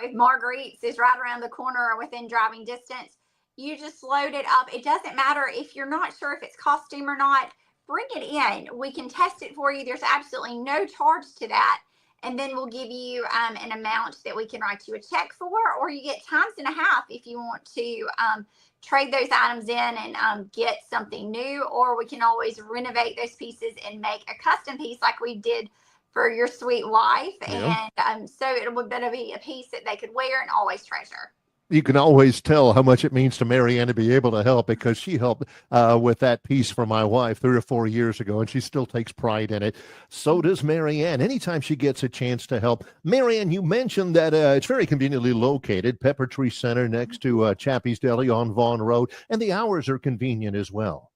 if Marguerite's is right around the corner or within driving distance. You just load it up. It doesn't matter if you're not sure if it's costume or not. Bring it in. We can test it for you. There's absolutely no charge to that. And then we'll give you an amount that we can write you a check for, or you get times and a half if you want to trade those items in and get something new, or we can always renovate those pieces and make a custom piece like we did for your sweet wife. Yeah. And so it'll be a piece that they could wear and always treasure. You can always tell how much it means to Marianne to be able to help, because she helped with that piece for my wife 3 or 4 years ago, and she still takes pride in it. So does Marianne. Anytime she gets a chance to help. Marianne, you mentioned that it's very conveniently located, Pepper Tree Center next to Chappie's Deli on Vaughn Road, and the hours are convenient as well.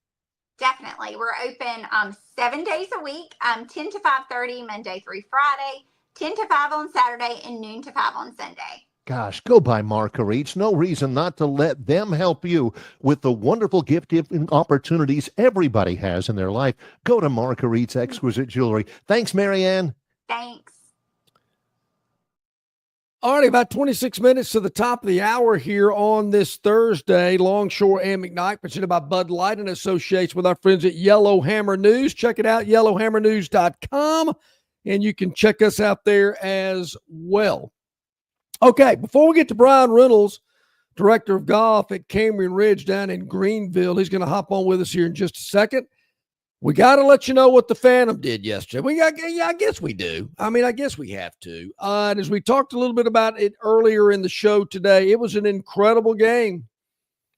Definitely. We're open 7 days a week, 10 to 5:30 Monday through Friday, 10 to 5 on Saturday, and noon to 5 on Sunday. Gosh, go by Marguerite's. No reason not to let them help you with the wonderful gift-giving opportunities everybody has in their life. Go to Marguerite's Exquisite Jewelry. Thanks, Marianne. Thanks. All right, about 26 minutes to the top of the hour here on this Thursday. Longshore McKnight, presented by Bud Light in association with our friends at Yellowhammer News. Check it out, yellowhammernews.com, and you can check us out there as well. Okay, before we get to Brian Reynolds, director of golf at Cambrian Ridge down in Greenville, he's going to hop on with us here in just a second. We got to let you know what the Phantom did yesterday. I guess we do. I guess we have to. And as we talked a little bit about it earlier in the show today, it was an incredible game.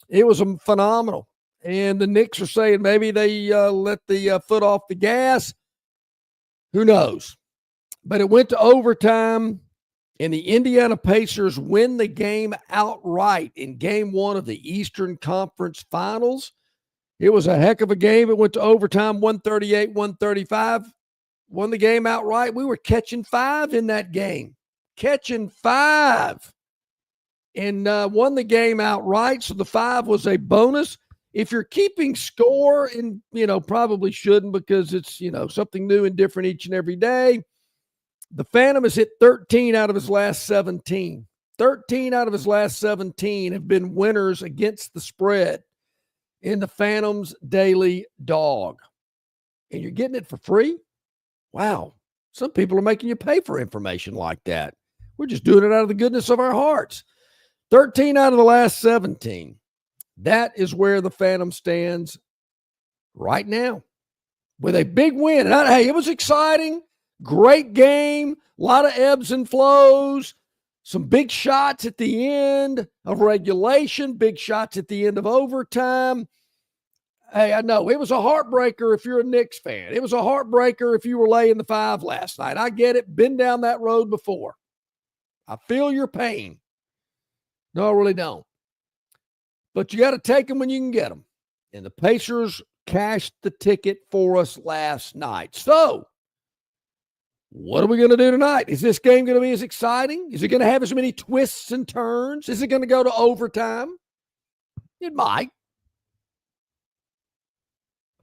It was phenomenal. And the Knicks are saying maybe they let the foot off the gas. Who knows? But it went to overtime. And the Indiana Pacers win the game outright in game 1 of the Eastern Conference Finals. It was a heck of a game. It went to overtime, 138-135. Won the game outright. We were catching 5 in that game. Catching 5. And won the game outright. So the 5 was a bonus. If you're keeping score, and, probably shouldn't, because it's, something new and different each and every day. The Phantom has hit 13 out of his last 17. 13 out of his last 17 have been winners against the spread in the Phantom's Daily Dog. And you're getting it for free? Wow. Some people are making you pay for information like that. We're just doing it out of the goodness of our hearts. 13 out of the last 17. That is where the Phantom stands right now with a big win. And hey, it was exciting. Great game, a lot of ebbs and flows, some big shots at the end of regulation, big shots at the end of overtime. Hey, I know it was a heartbreaker if you're a Knicks fan. It was a heartbreaker if you were laying the 5 last night. I get it. Been down that road before. I feel your pain. No, I really don't. But you got to take them when you can get them. And the Pacers cashed the ticket for us last night. So, what are we going to do tonight? Is this game going to be as exciting? Is it going to have as many twists and turns? Is it going to go to overtime? It might.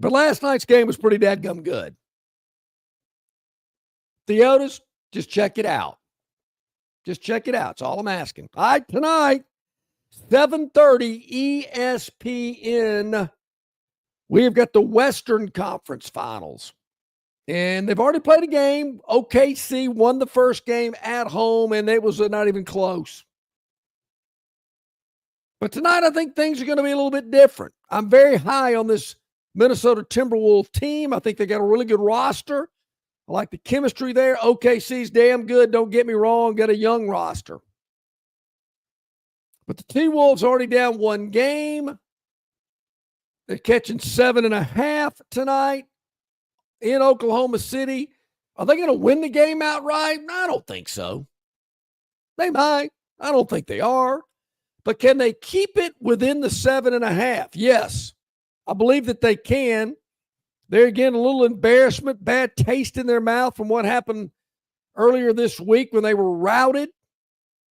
But last night's game was pretty dadgum good. Theodas, just check it out. Just check it out. That's all I'm asking. All right, tonight, 7:30 ESPN, we've got the Western Conference Finals. And they've already played a game. OKC won the first game at home, and it was not even close. But tonight, I think things are going to be a little bit different. I'm very high on this Minnesota Timberwolves team. I think they got a really good roster. I like the chemistry there. OKC's damn good. Don't get me wrong. Got a young roster. But the T-Wolves already down 1 game. They're catching 7.5 tonight in Oklahoma City. Are they going to win the game outright? I don't think so. They might. I don't think they are. But can they keep it within the 7.5? Yes. I believe that they can. There again, a little embarrassment, bad taste in their mouth from what happened earlier this week when they were routed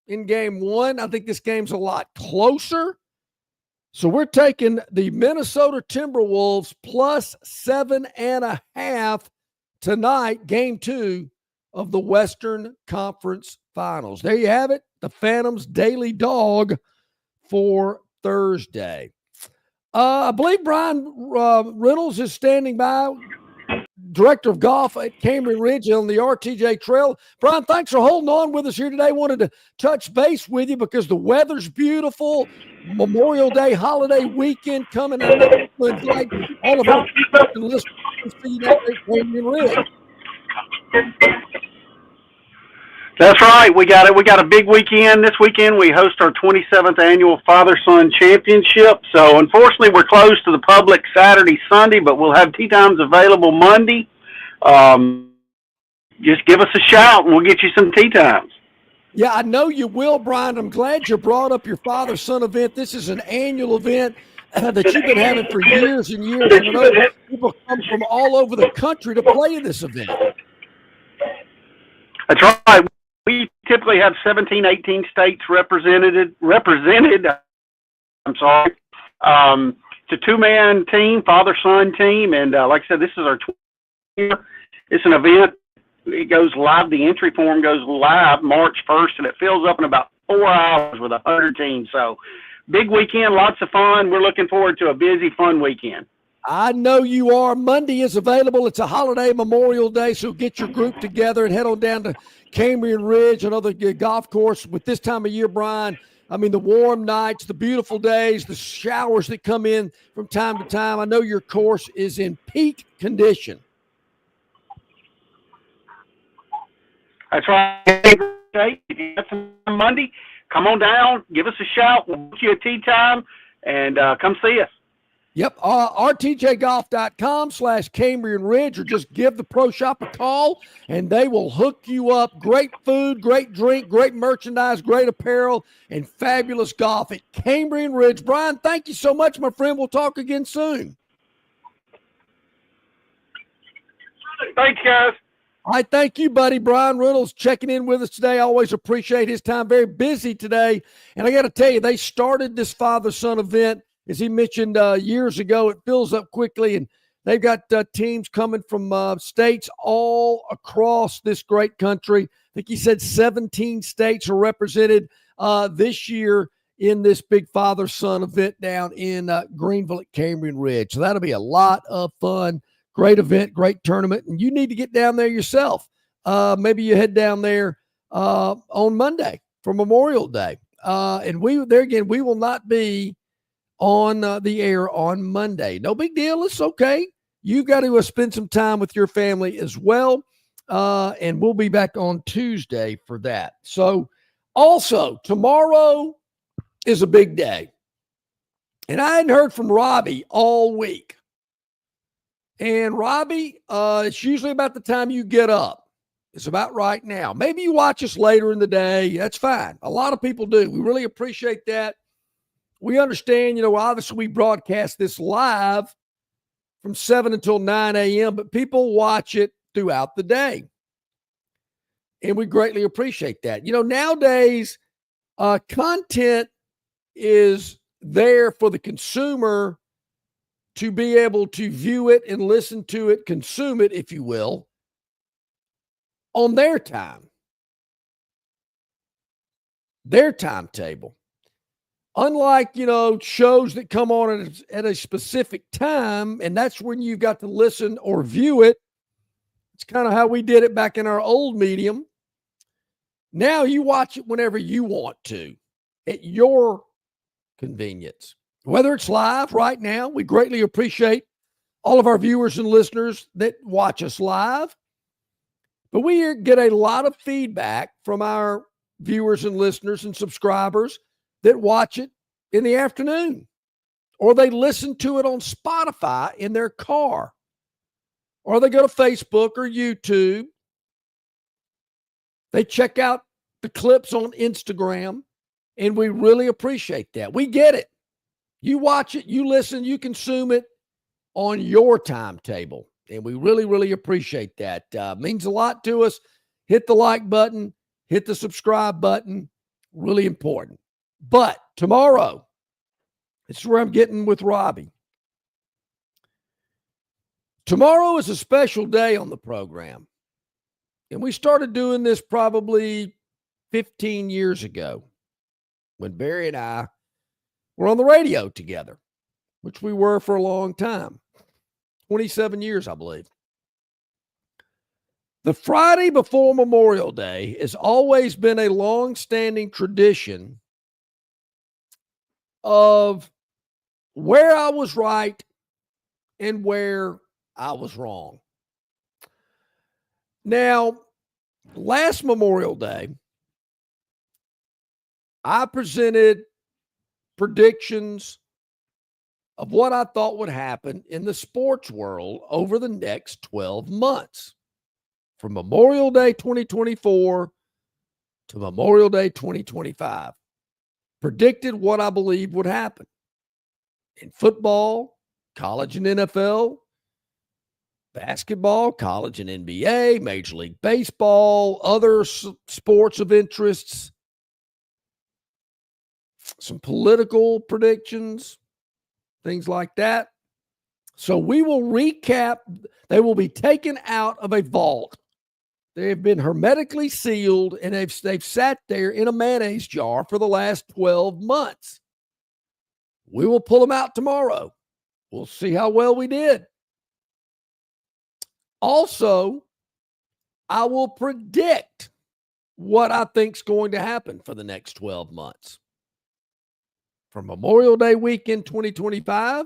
in game 1. I think this game's a lot closer. So we're taking the Minnesota Timberwolves plus 7.5 tonight, game 2 of the Western Conference Finals. There you have it, the Phantom's Daily Dog for Thursday. I believe Brian Reynolds is standing by, director of golf at Cambrian Ridge on the RTJ Trail. Brian, thanks for holding on with us here today. Wanted to touch base with you because the weather's beautiful. Memorial Day holiday weekend coming up. Like all of our listeners to see that at Cambrian Ridge. That's right. We got it. We got a big weekend this weekend. We host our 27th annual Father-Son Championship. So unfortunately, we're closed to the public Saturday, Sunday, but we'll have tee times available Monday. Just give us a shout and we'll get you some tee times. Yeah, I know you will, Brian. I'm glad you brought up your father-son event. This is an annual event that you've been having for years and years. And I know people come from all over the country to play in this event. That's right. We typically have 17, 18 states represented. I'm sorry. It's a two-man team, father-son team, and like I said, this is our 20th year. It's an event. It goes live. The entry form goes live March 1st, and it fills up in about 4 hours with 100 teams. So, big weekend, lots of fun. We're looking forward to a busy, fun weekend. I know you are. Monday is available. It's a holiday, Memorial Day, so get your group together and head on down to Cambrian Ridge, another golf course. With this time of year, Brian, I mean, the warm nights, the beautiful days, the showers that come in from time to time. I know your course is in peak condition. That's right. If you have some Monday, come on down, give us a shout. We'll book you a tee time, and come see us. Yep, rtjgolf.com/Cambrian Ridge, or just give the pro shop a call, and they will hook you up. Great food, great drink, great merchandise, great apparel, and fabulous golf at Cambrian Ridge. Brian, thank you so much, my friend. We'll talk again soon. Thanks, guys. All right, thank you, buddy. Brian Reynolds checking in with us today. I always appreciate his time. Very busy today. And I got to tell you, they started this father-son event, as he mentioned years ago. It fills up quickly, and they've got teams coming from states all across this great country. I think he said 17 states are represented this year in this big father-son event down in Greenville at Cambrian Ridge. So that'll be a lot of fun. Great event, great tournament, and you need to get down there yourself. Maybe you head down there on Monday for Memorial Day. And we will not be on the air on Monday. No big deal. It's okay. You got to spend some time with your family as well. And we'll be back on Tuesday for that. So also tomorrow is a big day. And I hadn't heard from Robbie all week. And Robbie, it's usually about the time you get up. It's about right now. Maybe you watch us later in the day. That's fine. A lot of people do. We really appreciate that. We understand, obviously we broadcast this live from 7 until 9 a.m., but people watch it throughout the day. And we greatly appreciate that. Nowadays, content is there for the consumer to be able to view it and listen to it, consume it, if you will, on their time, their timetable. Unlike, shows that come on at a specific time, and that's when you've got to listen or view it. It's kind of how we did it back in our old medium. Now you watch it whenever you want to, at your convenience. Whether it's live right now, we greatly appreciate all of our viewers and listeners that watch us live. But we get a lot of feedback from our viewers and listeners and subscribers that watch it in the afternoon, or they listen to it on Spotify in their car, or they go to Facebook or YouTube. They check out the clips on Instagram, and we really appreciate that. We get it. You watch it, you listen, you consume it on your timetable. And we really, really appreciate that. Means a lot to us. Hit the like button, hit the subscribe button. Really important. But tomorrow, this is where I'm getting with Robbie. Tomorrow is a special day on the program. And we started doing this probably 15 years ago when Barry and I were on the radio together, which we were for a long time, 27 years, I believe. The Friday before Memorial Day has always been a long-standing tradition of where I was right and where I was wrong. Now, last Memorial Day, I presented predictions of what I thought would happen in the sports world over the next 12 months, from Memorial Day 2024 to Memorial Day 2025. Predicted what I believed would happen in football, college and NFL, basketball, college and NBA, Major League Baseball, other sports of interests, some political predictions, things like that. So we will recap. They will be taken out of a vault. They have been hermetically sealed, and they've sat there in a mayonnaise jar for the last 12 months. We will pull them out tomorrow. We'll see how well we did. Also, I will predict what I think is going to happen for the next 12 months. From Memorial Day weekend 2025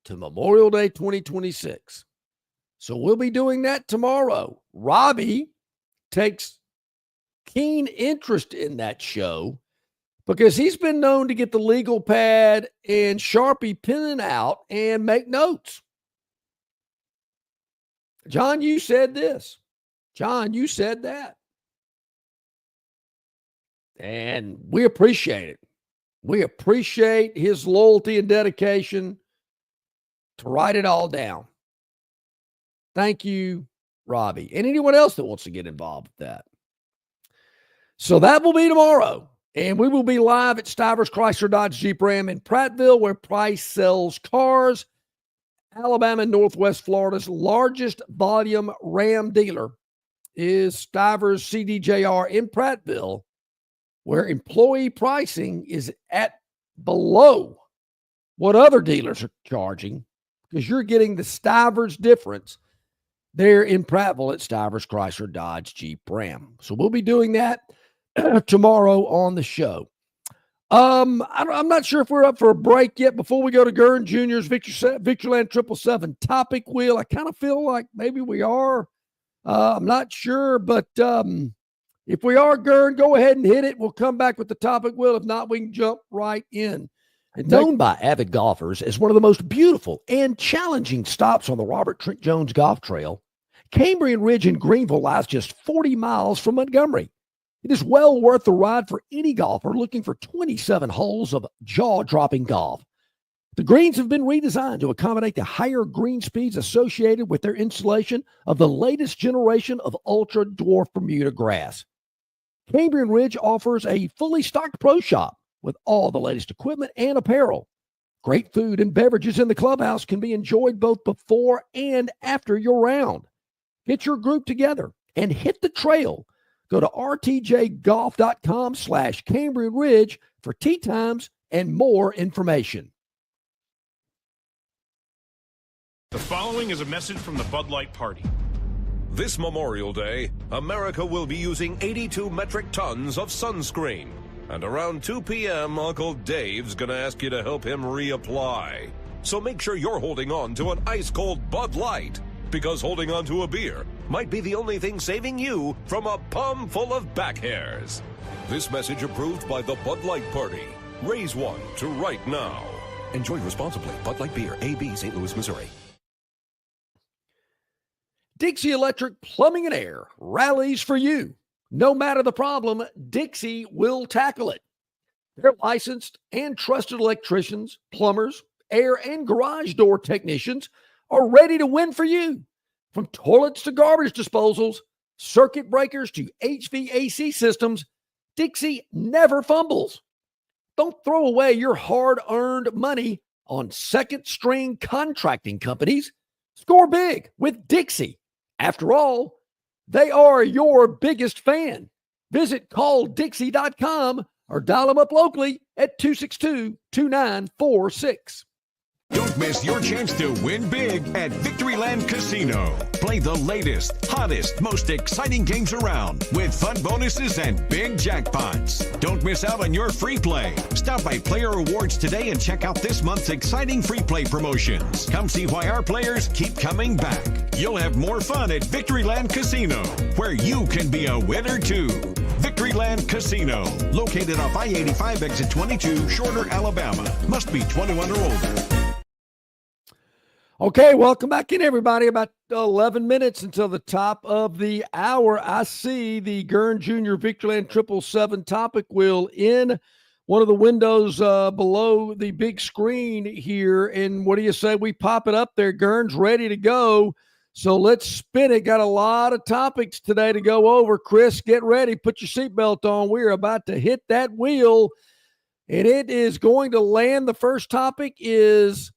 to Memorial Day 2026. So we'll be doing that tomorrow. Robbie takes keen interest in that show because he's been known to get the legal pad and Sharpie pen out and make notes. John, you said this. John, you said that. And we appreciate it. We appreciate his loyalty and dedication to write it all down. Thank you, Robbie, and anyone else that wants to get involved with that. So that will be tomorrow, and we will be live at Stivers Chrysler Dodge Jeep Ram in Prattville, where Price sells cars. Alabama and Northwest Florida's largest volume Ram dealer is Stivers CDJR in Prattville, where employee pricing is at below what other dealers are charging, because you're getting the Stivers difference there in Prattville at Stivers Chrysler Dodge Jeep Ram. So we'll be doing that tomorrow on the show. I'm not sure if we're up for a break yet. Before we go to Gurn Jr.'s Victoryland 777 topic wheel, I kind of feel like maybe we are. I'm not sure, but if we are, Gurn, go ahead and hit it. We'll come back with the topic wheel. If not, we can jump right in. And known by avid golfers as one of the most beautiful and challenging stops on the Robert Trent Jones Golf Trail, Cambrian Ridge in Greenville lies just 40 miles from Montgomery. It is well worth the ride for any golfer looking for 27 holes of jaw-dropping golf. The greens have been redesigned to accommodate the higher green speeds associated with their installation of the latest generation of ultra-dwarf Bermuda grass. Cambrian Ridge offers a fully stocked pro shop with all the latest equipment and apparel. Great food and beverages in the clubhouse can be enjoyed both before and after your round. Get your group together and hit the trail. Go to rtjgolf.com/Cambrian Ridge for tee times and more information. The following is a message from the Bud Light Party. This Memorial Day, America will be using 82 metric tons of sunscreen. And around 2 p.m., Uncle Dave's going to ask you to help him reapply. So make sure you're holding on to an ice-cold Bud Light, because holding on to a beer might be the only thing saving you from a palm full of back hairs. This message approved by the Bud Light Party. Raise one to right now. Enjoy responsibly. Bud Light Beer, AB, St. Louis, Missouri. Dixie Electric Plumbing and Air rallies for you. No matter the problem, Dixie will tackle it. Their licensed and trusted electricians, plumbers, air and garage door technicians are ready to win for you. From toilets to garbage disposals, circuit breakers to HVAC systems, Dixie never fumbles. Don't throw away your hard-earned money on second-string contracting companies. Score big with Dixie. After all, they are your biggest fan. Visit calldixie.com or dial them up locally at 262-2946. Don't miss your chance to win big at Victoryland Casino. Play the latest, hottest, most exciting games around with fun bonuses and big jackpots. Don't miss out on your free play. Stop by Player Rewards today and check out this month's exciting free play promotions. Come see why our players keep coming back. You'll have more fun at Victoryland Casino, where you can be a winner too. Victoryland Casino, located off I-85 exit 22, Shorter, Alabama. Must be 21 or older. Okay, welcome back in, everybody. About 11 minutes until the top of the hour. I see the Gurn Jr. Victoryland 777 topic wheel in one of the windows below the big screen here. And what do you say we pop it up there? Gurn's ready to go. So let's spin it. Got a lot of topics today to go over. Chris, get ready. Put your seatbelt on. We're about to hit that wheel, and it is going to land. The first topic is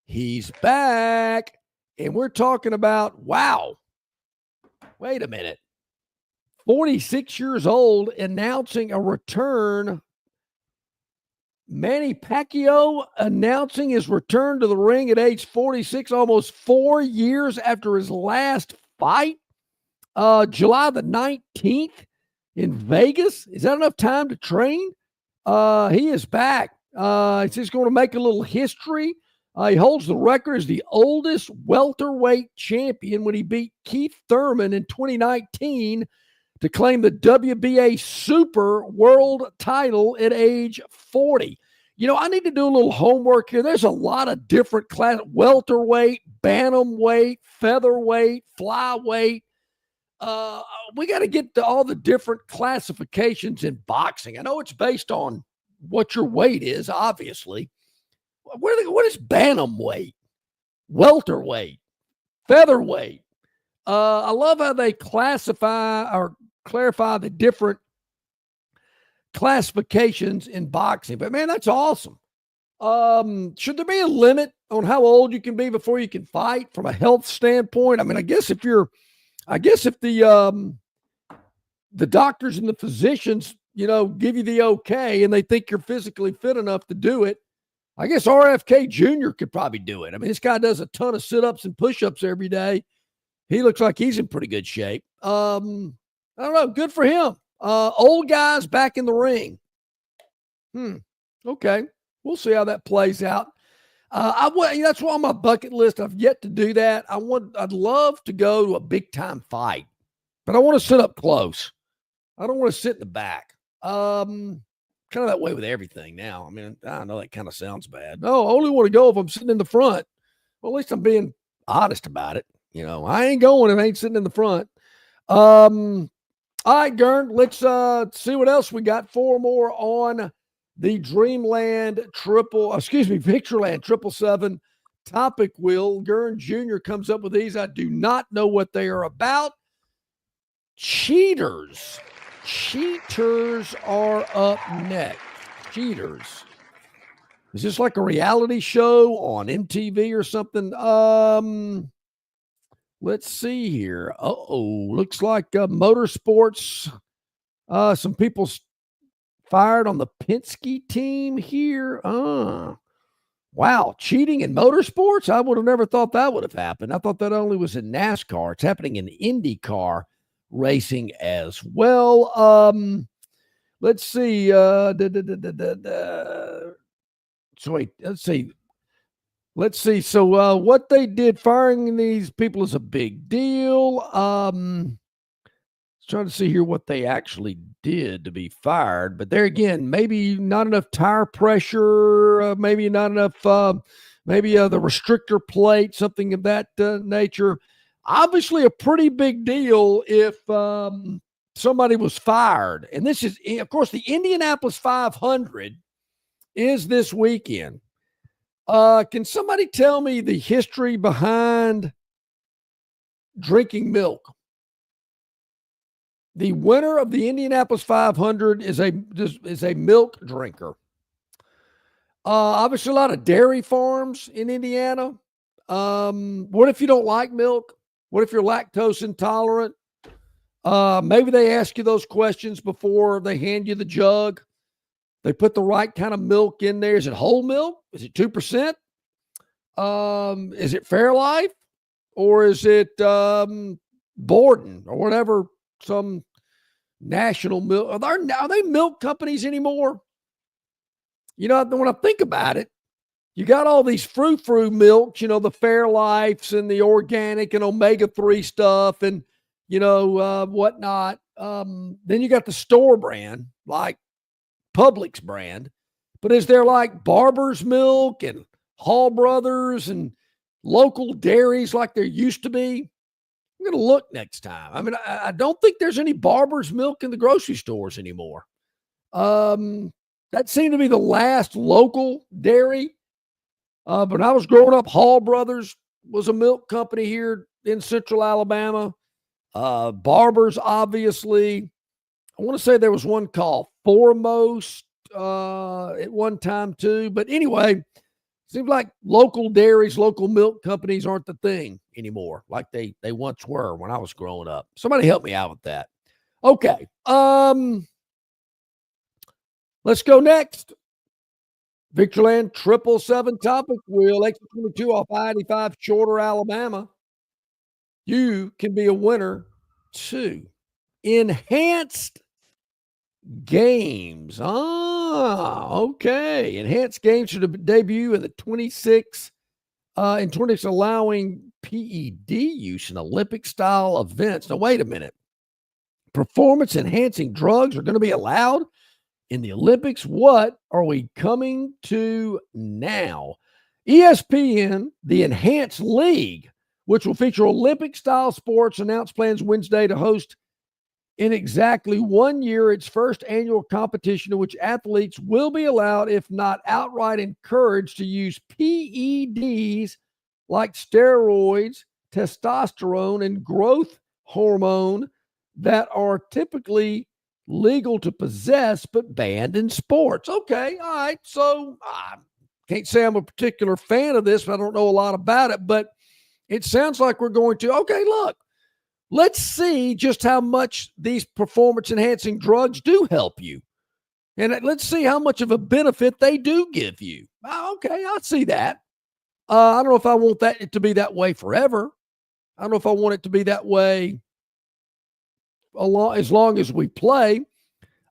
he's back, and we're talking about, wow, wait a minute, 46 years old, announcing a return. Manny Pacquiao announcing his return to the ring at age 46, almost 4 years after his last fight, July the 19th in Vegas. Is that enough time to train? He is back. He's just going to make a little history. He holds the record as the oldest welterweight champion when he beat Keith Thurman in 2019 to claim the WBA Super World title at age 40. You know, I need to do a little homework here. There's a lot of different class: welterweight, bantamweight, featherweight, flyweight. We got to get to all the different classifications in boxing. I know it's based on what your weight is, obviously. What is bantamweight, welterweight, featherweight? I love how they classify or clarify the different classifications in boxing. But, man, that's awesome. Should there be a limit on how old you can be before you can fight from a health standpoint? I mean, I guess if the doctors and the physicians, you know, give you the okay and they think you're physically fit enough to do it, I guess RFK Jr. could probably do it. I mean, this guy does a ton of sit-ups and push-ups every day. He looks like he's in pretty good shape. I don't know. Good for him. Old guys back in the ring. Okay. We'll see how that plays out. That's on my bucket list. I've yet to do that. I'd love to go to a big-time fight, but I want to sit up close. I don't want to sit in the back. Kind of that way with everything now. I mean, I know that kind of sounds bad. No, I only want to go if I'm sitting in the front. Well, at least I'm being honest about it. You know, I ain't going if I ain't sitting in the front. All right, Gurn, let's see what else we got. 4 more on the Victoryland 777 topic wheel. Gurn Jr. comes up with these. I do not know what they are about. Cheaters are up next. Cheaters. Is this like a reality show on MTV or something? Let's see here. Looks like motorsports. Some people fired on the Penske team here. Wow, cheating in motorsports? I would have never thought that would have happened. I thought that only was in NASCAR. It's happening in IndyCar racing as well. Let's see. So wait, let's see. So what they did, firing these people, is a big deal. Trying to see here what they actually did to be fired. But there again, maybe not enough tire pressure, maybe not enough, the restrictor plate, something of that nature. Obviously a pretty big deal if somebody was fired. And this is, of course, the Indianapolis 500 is this weekend. Can somebody tell me the history behind drinking milk? The winner of the Indianapolis 500 is a milk drinker. Obviously, a lot of dairy farms in Indiana. What if you don't like milk? What if you're lactose intolerant? Maybe they ask you those questions before they hand you the jug. They put the right kind of milk in there. Is it whole milk? Is it 2%? Is it Fairlife or is it Borden or whatever? Some national milk. Are they milk companies anymore? You know, when I think about it, you got all these frou-frou milks, you know, the Fairlifes and the organic and omega-3 stuff and, you know, whatnot. Then you got the store brand, like Publix brand. But is there like Barber's Milk and Hall Brothers and local dairies like there used to be? I'm going to look next time. I mean, I don't think there's any Barber's Milk in the grocery stores anymore. That seemed to be the last local dairy. But when I was growing up, Hall Brothers was a milk company here in central Alabama. Barber's, obviously. I want to say there was one called Foremost at one time too. But anyway, seems like local dairies, local milk companies aren't the thing anymore like they once were when I was growing up. Somebody help me out with that. Okay. Let's go next. Victoryland 777 topic wheel, exit 22 off I-85 Shorter, Alabama. You can be a winner too. Enhanced games. Okay. Enhanced games should debut in the 26 allowing PED use in Olympic style events. Now, wait a minute. Performance enhancing drugs are going to be allowed in the Olympics. What are we coming to now? ESPN, the Enhanced League, which will feature Olympic-style sports, announced plans Wednesday to host in exactly 1 year its first annual competition in which athletes will be allowed, if not outright encouraged, to use PEDs like steroids, testosterone, and growth hormone that are typically legal to possess but banned in sports. Okay, all right. So I can't say I'm a particular fan of this, but I don't know a lot about it, but it sounds like we're going to, okay, look, let's see just how much these performance-enhancing drugs do help you. And let's see how much of a benefit they do give you. Okay, I see that. I don't know if I want it to be that way forever. I don't know if I want it to be that way as long as we play.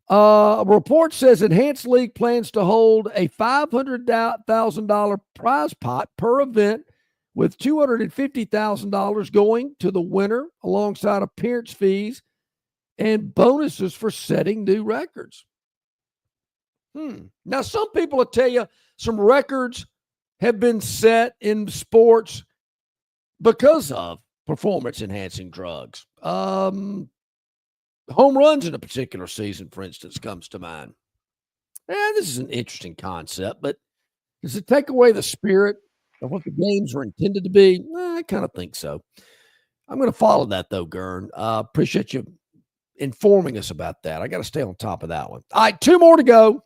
A report says Enhanced League plans to hold a $500,000 prize pot per event, with $250,000 going to the winner alongside appearance fees and bonuses for setting new records. Now, some people will tell you some records have been set in sports because of performance-enhancing drugs. Home runs in a particular season, for instance, comes to mind. This is an interesting concept, but does it take away the spirit of what the games are intended to be? I kind of think so. I'm going to follow that, though, Gurn. Appreciate you informing us about that. I got to stay on top of that one. All right, 2 more to go.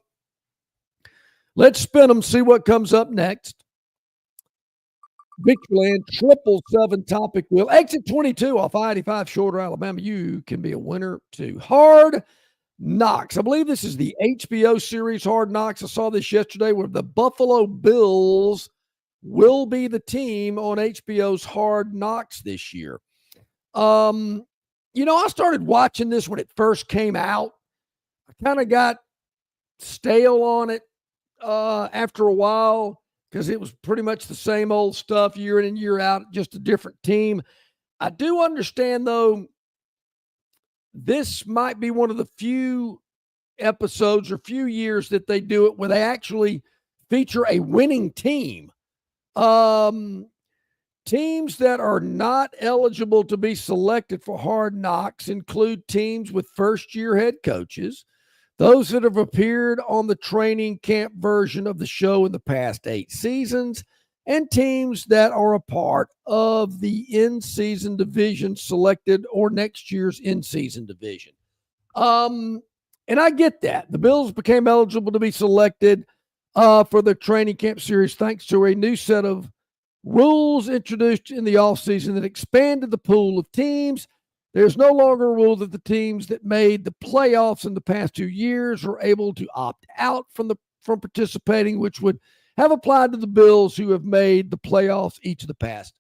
Let's spin them, see what comes up next. Victoryland 777 topic wheel, exit 22 off I-85 Shorter, Alabama. You can be a winner too. Hard Knocks. I believe this is the HBO series Hard Knocks. I saw this yesterday where the Buffalo Bills will be the team on HBO's Hard Knocks this year. You know, I started watching this when it first came out. I kind of got stale on it after a while because it was pretty much the same old stuff year in and year out, just a different team. I do understand, though, this might be one of the few episodes or few years that they do it where they actually feature a winning team. Teams that are not eligible to be selected for Hard Knocks include teams with first-year head coaches, those that have appeared on the training camp version of the show in the past 8 seasons, and teams that are a part of the in-season division selected or next year's in-season division. And I get that. The Bills became eligible to be selected for the training camp series thanks to a new set of rules introduced in the offseason that expanded the pool of teams. There's no longer a rule that the teams that made the playoffs in the past 2 years are able to opt out from participating, which would have applied to the Bills, who have made the playoffs each of the past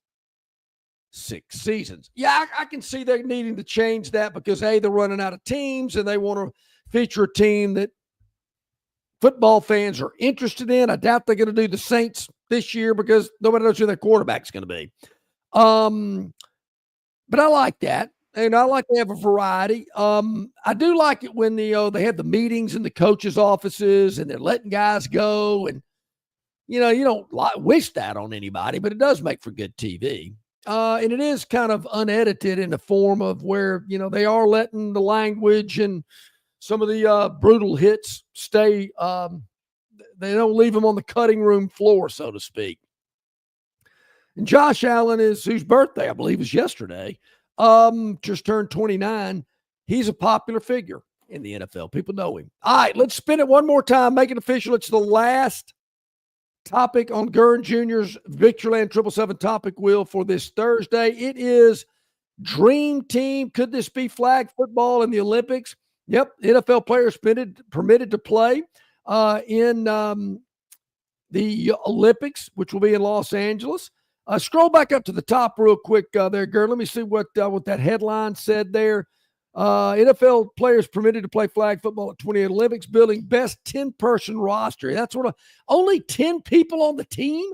6 seasons. Yeah, I can see they're needing to change that because, A, they're running out of teams and they want to feature a team that football fans are interested in. I doubt they're going to do the Saints this year because nobody knows who their quarterback's going to be. But I like that. And I like to have a variety. I do like it when they have the meetings in the coaches' offices and they're letting guys go. And, you don't wish that on anybody, but it does make for good TV. And it is kind of unedited in the form of where, they are letting the language and some of the brutal hits stay. They don't leave them on the cutting room floor, so to speak. And Josh Allen whose birthday, I believe, is yesterday, just turned 29. He's a popular figure in the NFL. People know him. All right, let's spin it one more time. Make it official. It's the last topic on Gurn Jr.'s Victoryland 777 topic wheel for this Thursday. It is Dream Team. Could this be flag football in the Olympics? Yep, NFL players permitted to play in the Olympics, which will be in Los Angeles. Scroll back up to the top real quick there, Gurn. Let me see what that headline said there. NFL players permitted to play flag football at 28 Olympics, building best 10-person roster. That's only 10 people on the team.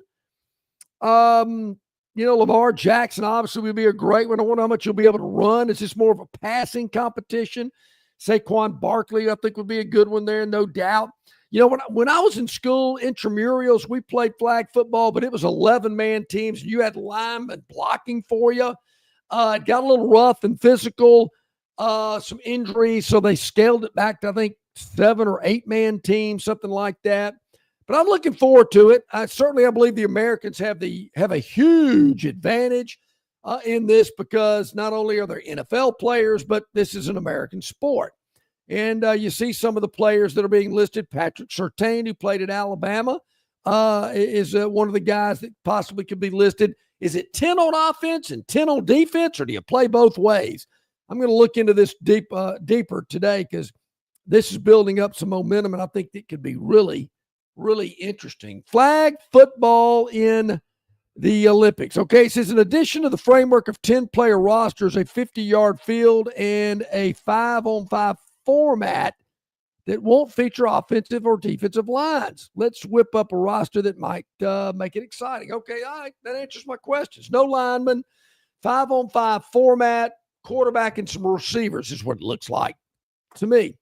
Lamar Jackson obviously would be a great one. I wonder how much you'll be able to run. Is this more of a passing competition? Saquon Barkley, I think, would be a good one there, no doubt. When I was in school, intramurals, we played flag football, but it was 11-man teams. You had linemen blocking for you. It got a little rough and physical, some injuries, so they scaled it back to, I think, 7 or 8-man teams, something like that. But I'm looking forward to it. I believe the Americans have a huge advantage in this because not only are there NFL players, but this is an American sport. And you see some of the players that are being listed. Patrick Surtain, who played at Alabama, is one of the guys that possibly could be listed. Is it 10 on offense and 10 on defense, or do you play both ways? I'm going to look into this deeper today because this is building up some momentum, and I think it could be really, really interesting. Flag football in the Olympics. Okay, it says in addition to the framework of 10-player rosters, a 50-yard field, and a 5-on-5 format that won't feature offensive or defensive lines. Let's whip up a roster that might make it exciting. Okay, all right, that answers my questions. No linemen, 5-on-5 format, quarterback, and some receivers is what it looks like to me.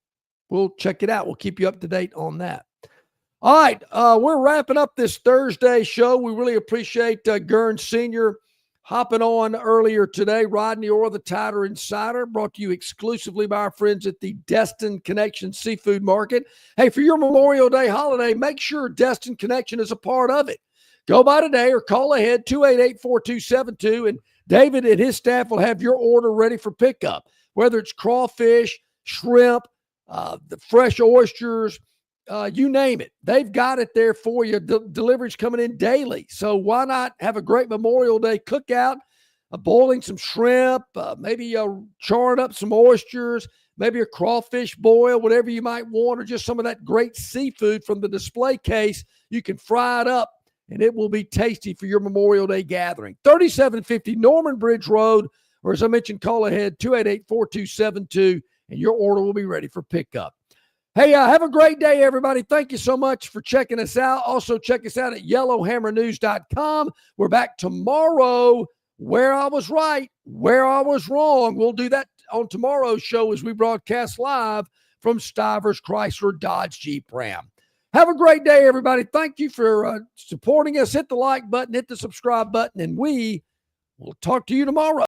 We'll check it out. We'll keep you up to date on that. All right, we're wrapping up this Thursday show. We really appreciate Gurn Sr. hopping on earlier today. Rodney Orr, the Tider Insider, brought to you exclusively by our friends at the Destin Connection Seafood Market. Hey, for your Memorial Day holiday, make sure Destin Connection is a part of it. Go by today or call ahead, 288-4272, and David and his staff will have your order ready for pickup, whether it's crawfish, shrimp, the fresh oysters, you name it. They've got it there for you. Delivery's coming in daily. So why not have a great Memorial Day cookout, boiling some shrimp, maybe charring up some oysters, maybe a crawfish boil, whatever you might want, or just some of that great seafood from the display case. You can fry it up, and it will be tasty for your Memorial Day gathering. 3750 Norman Bridge Road, or as I mentioned, call ahead, 288-4272, and your order will be ready for pickup. Hey, have a great day, everybody. Thank you so much for checking us out. Also, check us out at yellowhammernews.com. We're back tomorrow. Where I was right, where I was wrong. We'll do that on tomorrow's show as we broadcast live from Stivers Chrysler Dodge Jeep Ram. Have a great day, everybody. Thank you for supporting us. Hit the like button, hit the subscribe button, and we will talk to you tomorrow.